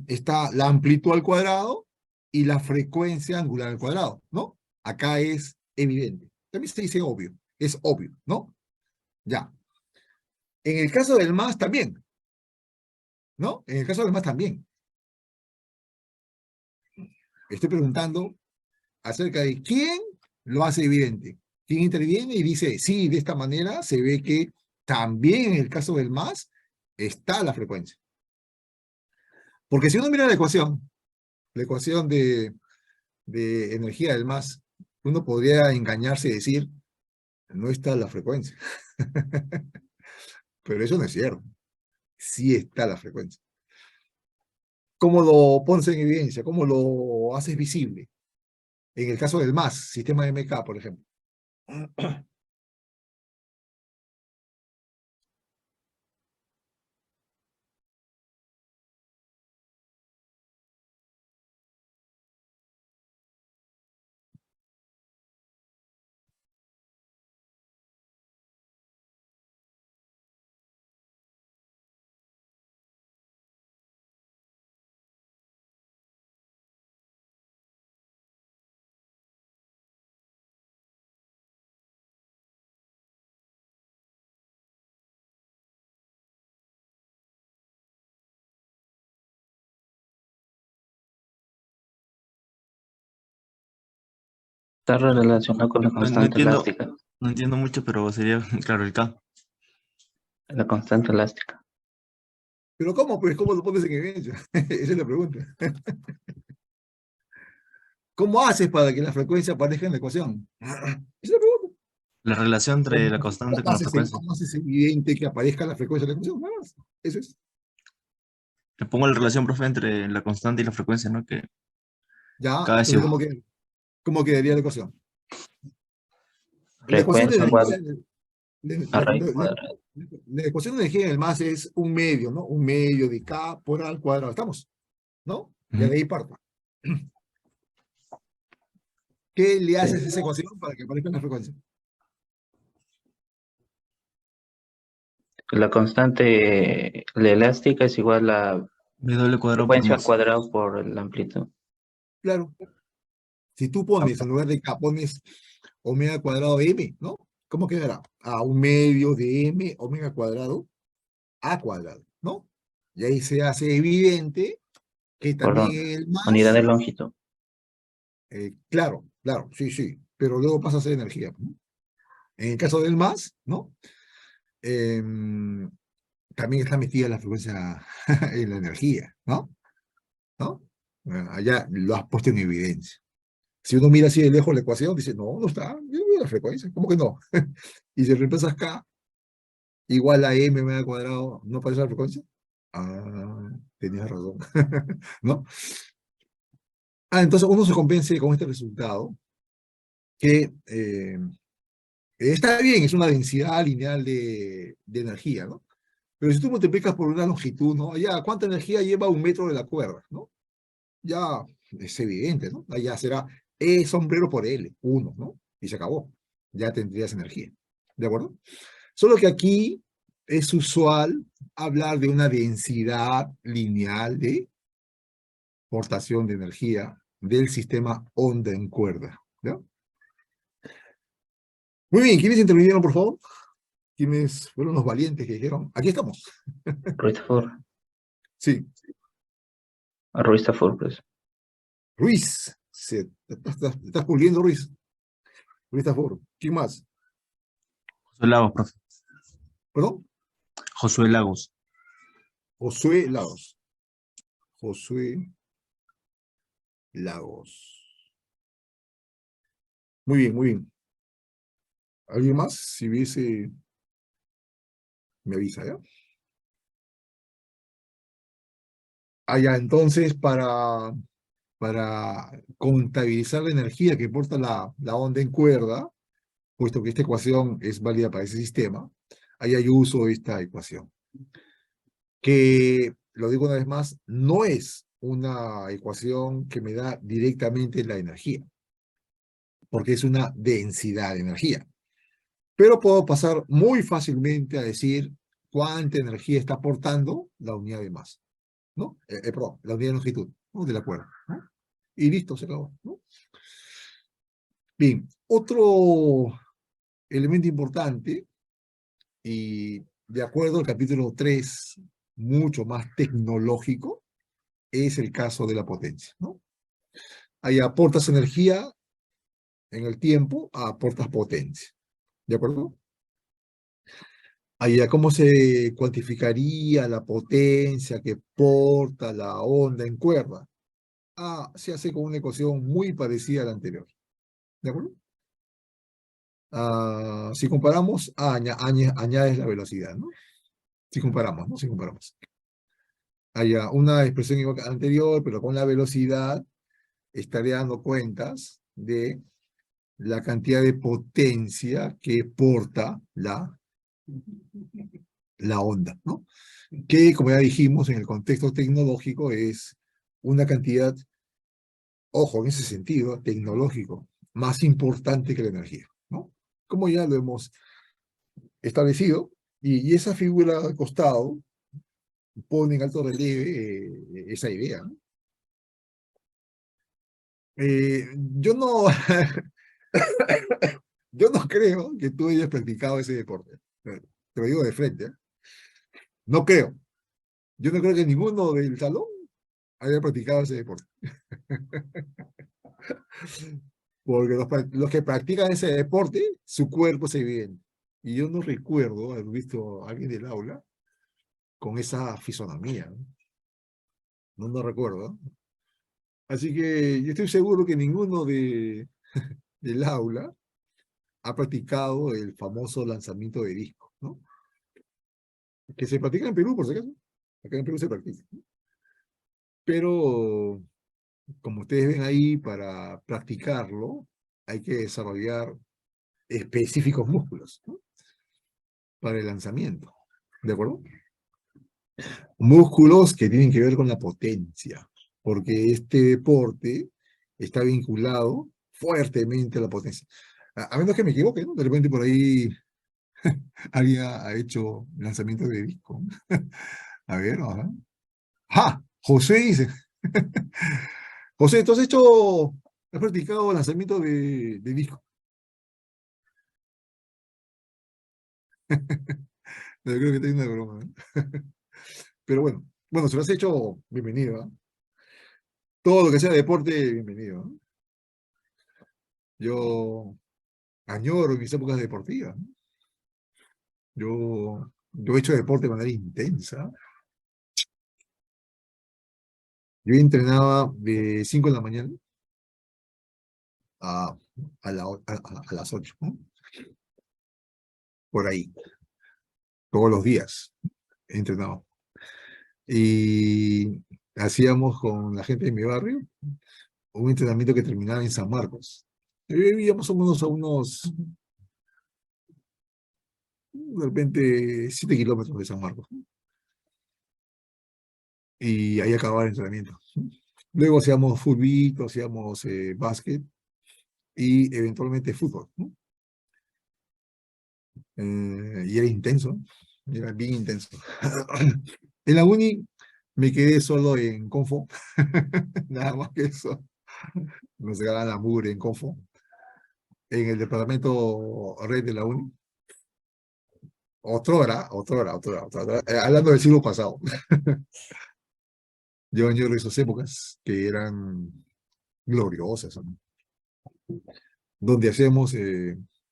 [SPEAKER 1] está la amplitud al cuadrado y la frecuencia angular al cuadrado, ¿no? Acá es evidente. También se dice obvio, es obvio, ¿no? Ya. En el caso del más también, ¿no? En el caso del más también. Estoy preguntando acerca de quién lo hace evidente. ¿Quién interviene y dice, sí, de esta manera se ve que también en el caso del más está la frecuencia? Porque si uno mira la ecuación de energía del más, uno podría engañarse y decir, no está la frecuencia. Pero eso no es cierto. Sí está la frecuencia. ¿Cómo lo pones en evidencia? ¿Cómo lo haces visible? En el caso del MAS, sistema MK, por ejemplo.
[SPEAKER 2] Está relacionado con la
[SPEAKER 3] No
[SPEAKER 2] constante
[SPEAKER 3] entiendo,
[SPEAKER 2] elástica.
[SPEAKER 3] no entiendo mucho, pero sería, claro, el K.
[SPEAKER 2] La constante elástica.
[SPEAKER 1] Pero ¿cómo? Pues, ¿cómo lo pones en evidencia? Esa es la pregunta. ¿Cómo haces para que la frecuencia aparezca en la ecuación? Esa es la pregunta.
[SPEAKER 3] La relación entre la constante con la frecuencia.
[SPEAKER 1] ¿Cómo haces evidente que aparezca la frecuencia de la ecuación? Nada más. Eso es.
[SPEAKER 3] Le pongo la relación, profe, entre la constante y la frecuencia, ¿no? Que
[SPEAKER 1] Ya,
[SPEAKER 3] cada vez
[SPEAKER 1] entonces,
[SPEAKER 3] igual.
[SPEAKER 1] ¿cómo quedaría la ecuación? La ecuación de
[SPEAKER 2] Frecuencia igual
[SPEAKER 1] energía,
[SPEAKER 2] a raíz cuadrada.
[SPEAKER 1] la ecuación de energía en el más es un medio, ¿no? Un medio de K por A al cuadrado. ¿Estamos? ¿No? Ya
[SPEAKER 3] Ujú.
[SPEAKER 1] de ahí parto. ¿Qué le
[SPEAKER 2] Sí.
[SPEAKER 1] haces a esa ecuación para que aparezca la frecuencia?
[SPEAKER 2] La constante, la elástica es igual a
[SPEAKER 3] W cuadrado por
[SPEAKER 2] frecuencia al
[SPEAKER 3] más.
[SPEAKER 2] cuadrado por la amplitud.
[SPEAKER 1] Claro. Si tú pones, en lugar de K, pones omega cuadrado M, ¿no? ¿Cómo quedará? A un medio de M, omega cuadrado, A cuadrado, ¿no? Y ahí se hace evidente que
[SPEAKER 2] Por
[SPEAKER 1] también el
[SPEAKER 2] unidad
[SPEAKER 1] más,
[SPEAKER 2] de longitud.
[SPEAKER 1] claro, claro, sí, sí, pero luego pasa a ser energía, ¿no? En el caso del más, ¿no? Em, también está metida la frecuencia en la energía, ¿no? ¿No? Allá lo has puesto en evidencia. Si uno mira así de lejos la ecuación, dice, no, no está, yo veo la frecuencia, ¿cómo que no? Y si reemplazas K igual a M medio cuadrado, ¿no aparece la frecuencia? Ah, tenías razón, ¿no? Ah, entonces uno se convence con este resultado que está bien, es una densidad lineal de energía, ¿no? Pero si tú multiplicas por una longitud, ¿no? Ya, ¿cuánta energía lleva un metro de la cuerda, ¿no? Ya es evidente, ¿no? Allá será E sombrero por L, 1, ¿no? Y se acabó. Ya tendrías energía. ¿De acuerdo? Solo que aquí es usual hablar de una densidad lineal de portación de energía del sistema onda en cuerda. ¿Ya? Muy bien, ¿quiénes intervinieron, por favor? ¿Quiénes fueron los valientes que dijeron, aquí estamos?
[SPEAKER 2] Rutherford.
[SPEAKER 1] Sí,
[SPEAKER 2] Rutherford, pues.
[SPEAKER 1] Ruiz. Estás puliendo, Ruiz. Ruiz Tafur. ¿Quién más?
[SPEAKER 3] Josué Lagos, profe.
[SPEAKER 1] ¿Perdón?
[SPEAKER 3] Josué Lagos.
[SPEAKER 1] Josué Lagos. Josué Lagos. Muy bien, muy bien. ¿Alguien más? Si hubiese, me avisa, ¿ya? Ah, ya, entonces, para contabilizar la energía que porta la onda en cuerda, puesto que esta ecuación es válida para ese sistema, ahí hay uso de esta ecuación, que, lo digo una vez más, no es una ecuación que me da directamente la energía, porque es una densidad de energía. Pero puedo pasar muy fácilmente a decir cuánta energía está aportando la unidad de masa, ¿no? Perdón, la unidad de longitud, ¿no? De la cuerda, ¿no? Y listo, se acabó, ¿no? Bien, otro elemento importante, y de acuerdo al capítulo 3 mucho más tecnológico, es el caso de la potencia, ¿no? Ahí aportas energía en el tiempo, aportas potencia, ¿de acuerdo? Ahí, ¿cómo se cuantificaría la potencia que porta la onda en cuerda? Ah, se hace con una ecuación muy parecida a la anterior, ¿de acuerdo? Ah, si comparamos, añades la velocidad, ¿no? Si comparamos, ¿no? Si comparamos. Haya una expresión igual que la anterior, pero con la velocidad estaré dando cuentas de la cantidad de potencia que porta la onda, ¿no? Que, como ya dijimos, en el contexto tecnológico es una cantidad, ojo, en ese sentido, tecnológico, más importante que la energía, ¿no? Como ya lo hemos establecido, y esa figura al costado pone en alto relieve esa idea, ¿no? Yo no, yo no creo que tú hayas practicado ese deporte. Te lo digo de frente, ¿eh? No creo. Yo no creo que ninguno del salón haya practicado ese deporte. Porque los que practican ese deporte, su cuerpo se ve bien. Y yo no recuerdo haber visto a alguien del aula con esa fisonomía. No recuerdo, ¿no? Así que yo estoy seguro que ninguno del aula ha practicado el famoso lanzamiento de disco, ¿no? Que se practica en Perú, por si acaso. Acá en Perú se practica. Pero, como ustedes ven ahí, para practicarlo hay que desarrollar específicos músculos, ¿no? Para el lanzamiento. ¿De acuerdo? Músculos que tienen que ver con la potencia, porque este deporte está vinculado fuertemente a la potencia. A menos que me equivoque, ¿no? De repente por ahí alguien ha hecho lanzamiento de disco. A ver, ajá. ¡Ja! José dice. José, ¿tú has practicado lanzamiento de disco? No, yo creo que está una broma, ¿no? Pero bueno, si lo has hecho, bienvenido, ¿eh? Todo lo que sea deporte, bienvenido, ¿no? Yo añoro mis épocas deportivas, ¿no? Yo he hecho deporte de manera intensa. Yo entrenaba de 5 de la mañana a, a las 8, ¿no? Por ahí, todos los días he entrenado. Y hacíamos con la gente de mi barrio un entrenamiento que terminaba en San Marcos. Vivíamos a unos, de repente, 7 kilómetros de San Marcos, ¿no? Y ahí acababa el entrenamiento, ¿no? Luego hacíamos fútbol, hacíamos básquet y eventualmente fútbol, ¿no? Y era intenso, era bien intenso. En la uni me quedé solo en Confo, nada más que eso. Nos sacaban la mugre en Confo, en el departamento red de la uni. Otra hora. Hablando del siglo pasado. Yo añoro esas épocas que eran gloriosas, ¿no? Donde hacíamos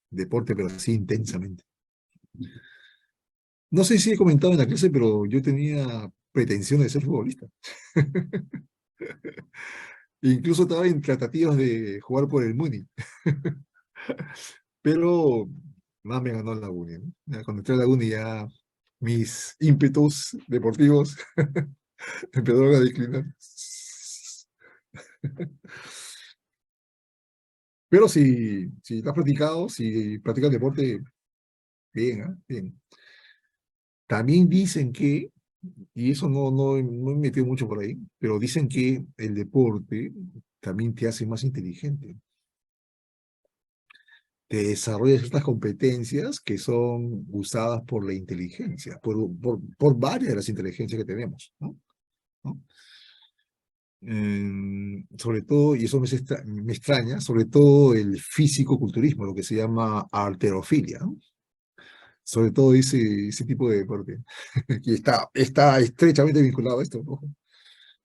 [SPEAKER 1] deporte, pero así intensamente. No sé si he comentado en la clase, pero yo tenía pretensiones de ser futbolista. Incluso estaba en tratativas de jugar por el Muni. Pero más me ganó la Uni, ¿no? Ya cuando entré a la Uni ya mis ímpetus deportivos empezaron a declinar. Pero si lo has practicado, si practicas deporte, bien, ¿ah? Bien. También dicen que, y eso no me metido mucho por ahí, pero dicen que el deporte también te hace más inteligente. Te desarrolla ciertas competencias que son usadas por la inteligencia, por varias de las inteligencias que tenemos, ¿no? ¿No? Sobre todo, y eso me extraña, sobre todo el físico-culturismo, lo que se llama halterofilia, ¿no? Sobre todo ese tipo de deporte, que está estrechamente vinculado a esto, ¿no?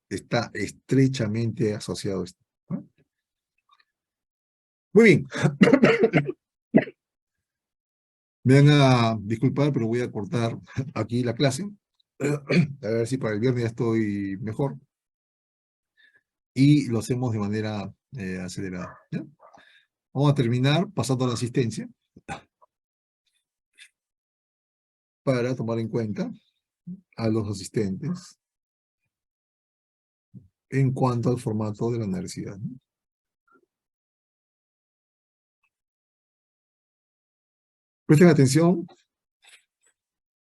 [SPEAKER 1] Está estrechamente asociado a esto, ¿no? Muy bien. Me van a disculpar, pero voy a cortar aquí la clase. A ver si para el viernes ya estoy mejor. Y lo hacemos de manera acelerada, ¿ya? Vamos a terminar pasando a la asistencia para tomar en cuenta a los asistentes en cuanto al formato de la universidad, ¿no? Presten atención.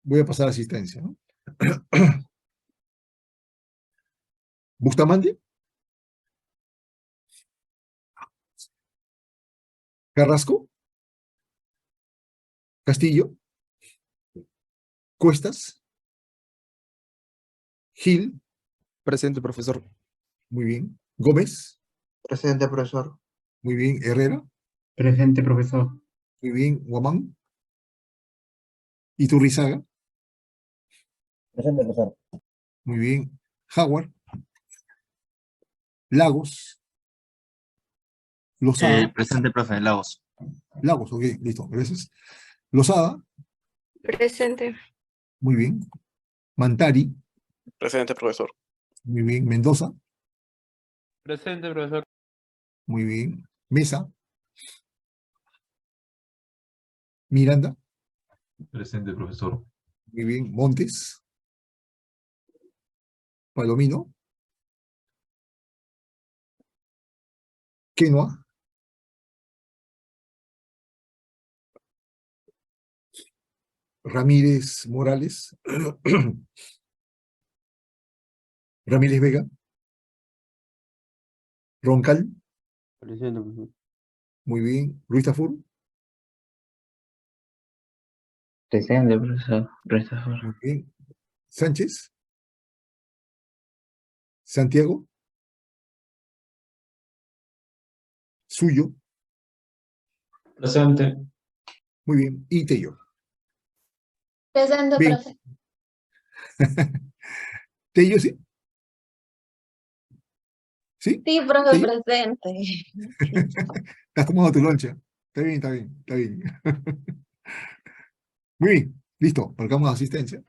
[SPEAKER 1] Voy a pasar asistencia, ¿no? Bustamante, Carrasco, Castillo, Cuestas, Gil,
[SPEAKER 4] Presente, profesor.
[SPEAKER 1] muy bien. Gómez,
[SPEAKER 5] Presente, profesor.
[SPEAKER 1] muy bien. Herrera,
[SPEAKER 6] Presente, profesor.
[SPEAKER 1] muy bien. Guamán, Iturrizaga,
[SPEAKER 5] Presente, profesor.
[SPEAKER 1] muy bien. Howard, Lagos, Lozada,
[SPEAKER 3] Presente, profe, Lagos.
[SPEAKER 1] Lagos, ok, listo, gracias. Lozada,
[SPEAKER 7] Presente.
[SPEAKER 1] muy bien. Mantari,
[SPEAKER 4] Presente, profesor.
[SPEAKER 1] muy bien. Mendoza,
[SPEAKER 6] Presente, profesor.
[SPEAKER 1] muy bien. Mesa, Miranda,
[SPEAKER 8] Presente, profesor.
[SPEAKER 1] muy bien. Montes, Palomino, Quenoa, Ramírez Morales, Ramírez Vega, Roncal,
[SPEAKER 6] Presente, profesor.
[SPEAKER 1] muy bien. Ruiz Tafur,
[SPEAKER 2] Presente, profesor. Christopher.
[SPEAKER 1] muy bien. Sánchez, Santiago, Suyo,
[SPEAKER 6] Presente.
[SPEAKER 1] muy bien. Y Tello.
[SPEAKER 7] Presente,
[SPEAKER 1] Bien.
[SPEAKER 7] profe.
[SPEAKER 1] Tello, ¿sí? ¿Sí?
[SPEAKER 7] Sí, profe,
[SPEAKER 1] ¿Tello?
[SPEAKER 7] presente.
[SPEAKER 1] Estás tomando tu loncha. Está bien, está bien, está bien. Muy bien, listo. Marcamos asistencia.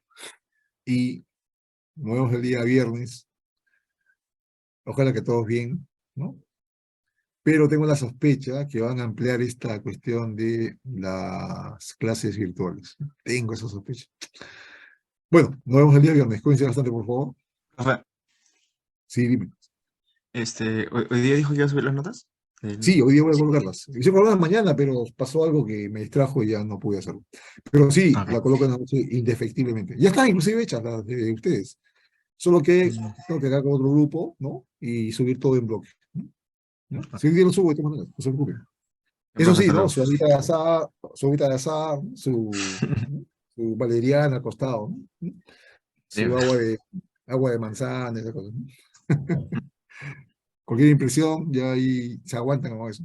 [SPEAKER 1] Y nos vemos el día viernes. Ojalá que todos bien, ¿no? Pero tengo la sospecha que van a ampliar esta cuestión de las clases virtuales. Tengo esa sospecha. Bueno, nos vemos el día viernes. Cuídense bastante, por favor.
[SPEAKER 3] Profe,
[SPEAKER 1] Sí, dime.
[SPEAKER 3] hoy día dijo que iba a subir las notas.
[SPEAKER 1] Sí, hoy día voy a colocarlas. Hice colocarlas mañana, pero pasó algo que me distrajo y ya no pude hacerlo. Pero sí,
[SPEAKER 3] Ok.
[SPEAKER 1] la coloco en la noche indefectiblemente. Ya están inclusive hechas las de ustedes. Solo que tengo que quedar con otro grupo, ¿no? Y subir todo en bloque. ¿No? Así que lo subo de todas maneras, no se preocupen. Eso
[SPEAKER 3] Profe,
[SPEAKER 1] sí,
[SPEAKER 3] hasta
[SPEAKER 1] ¿no?
[SPEAKER 3] luego.
[SPEAKER 1] Su agüita de azar, ¿no? Su valeriana al costado, ¿no?
[SPEAKER 3] Sí.
[SPEAKER 1] Su agua de manzana, esa cosa, ¿no? Cualquier impresión, ya ahí se aguantan como eso.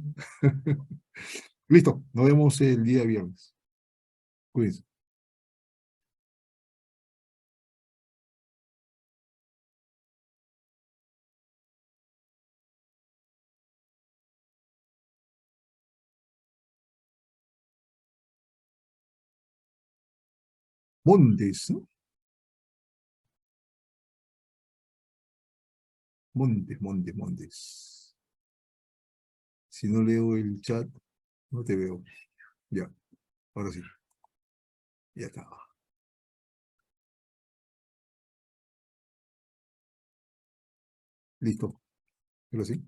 [SPEAKER 1] Listo, nos vemos el día viernes. Cuídense. Montes, ¿no? Montes. Si no leo el chat, no te veo. Ya, ahora sí. Ya está. Listo. Ahora sí.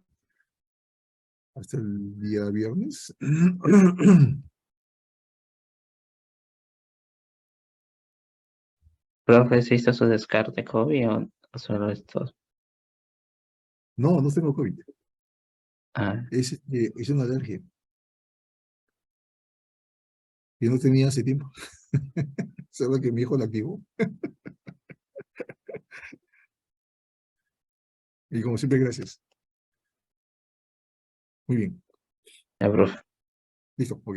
[SPEAKER 1] Hasta el día viernes.
[SPEAKER 2] Profe, ¿se hizo su descarte COVID o solo esto?
[SPEAKER 1] No, no tengo COVID.
[SPEAKER 2] Ah,
[SPEAKER 1] Es una alergia. Que no tenía hace tiempo. Solo que mi hijo la activó. Y como siempre, gracias. Muy bien.
[SPEAKER 2] ya, profe.
[SPEAKER 1] Listo, ok.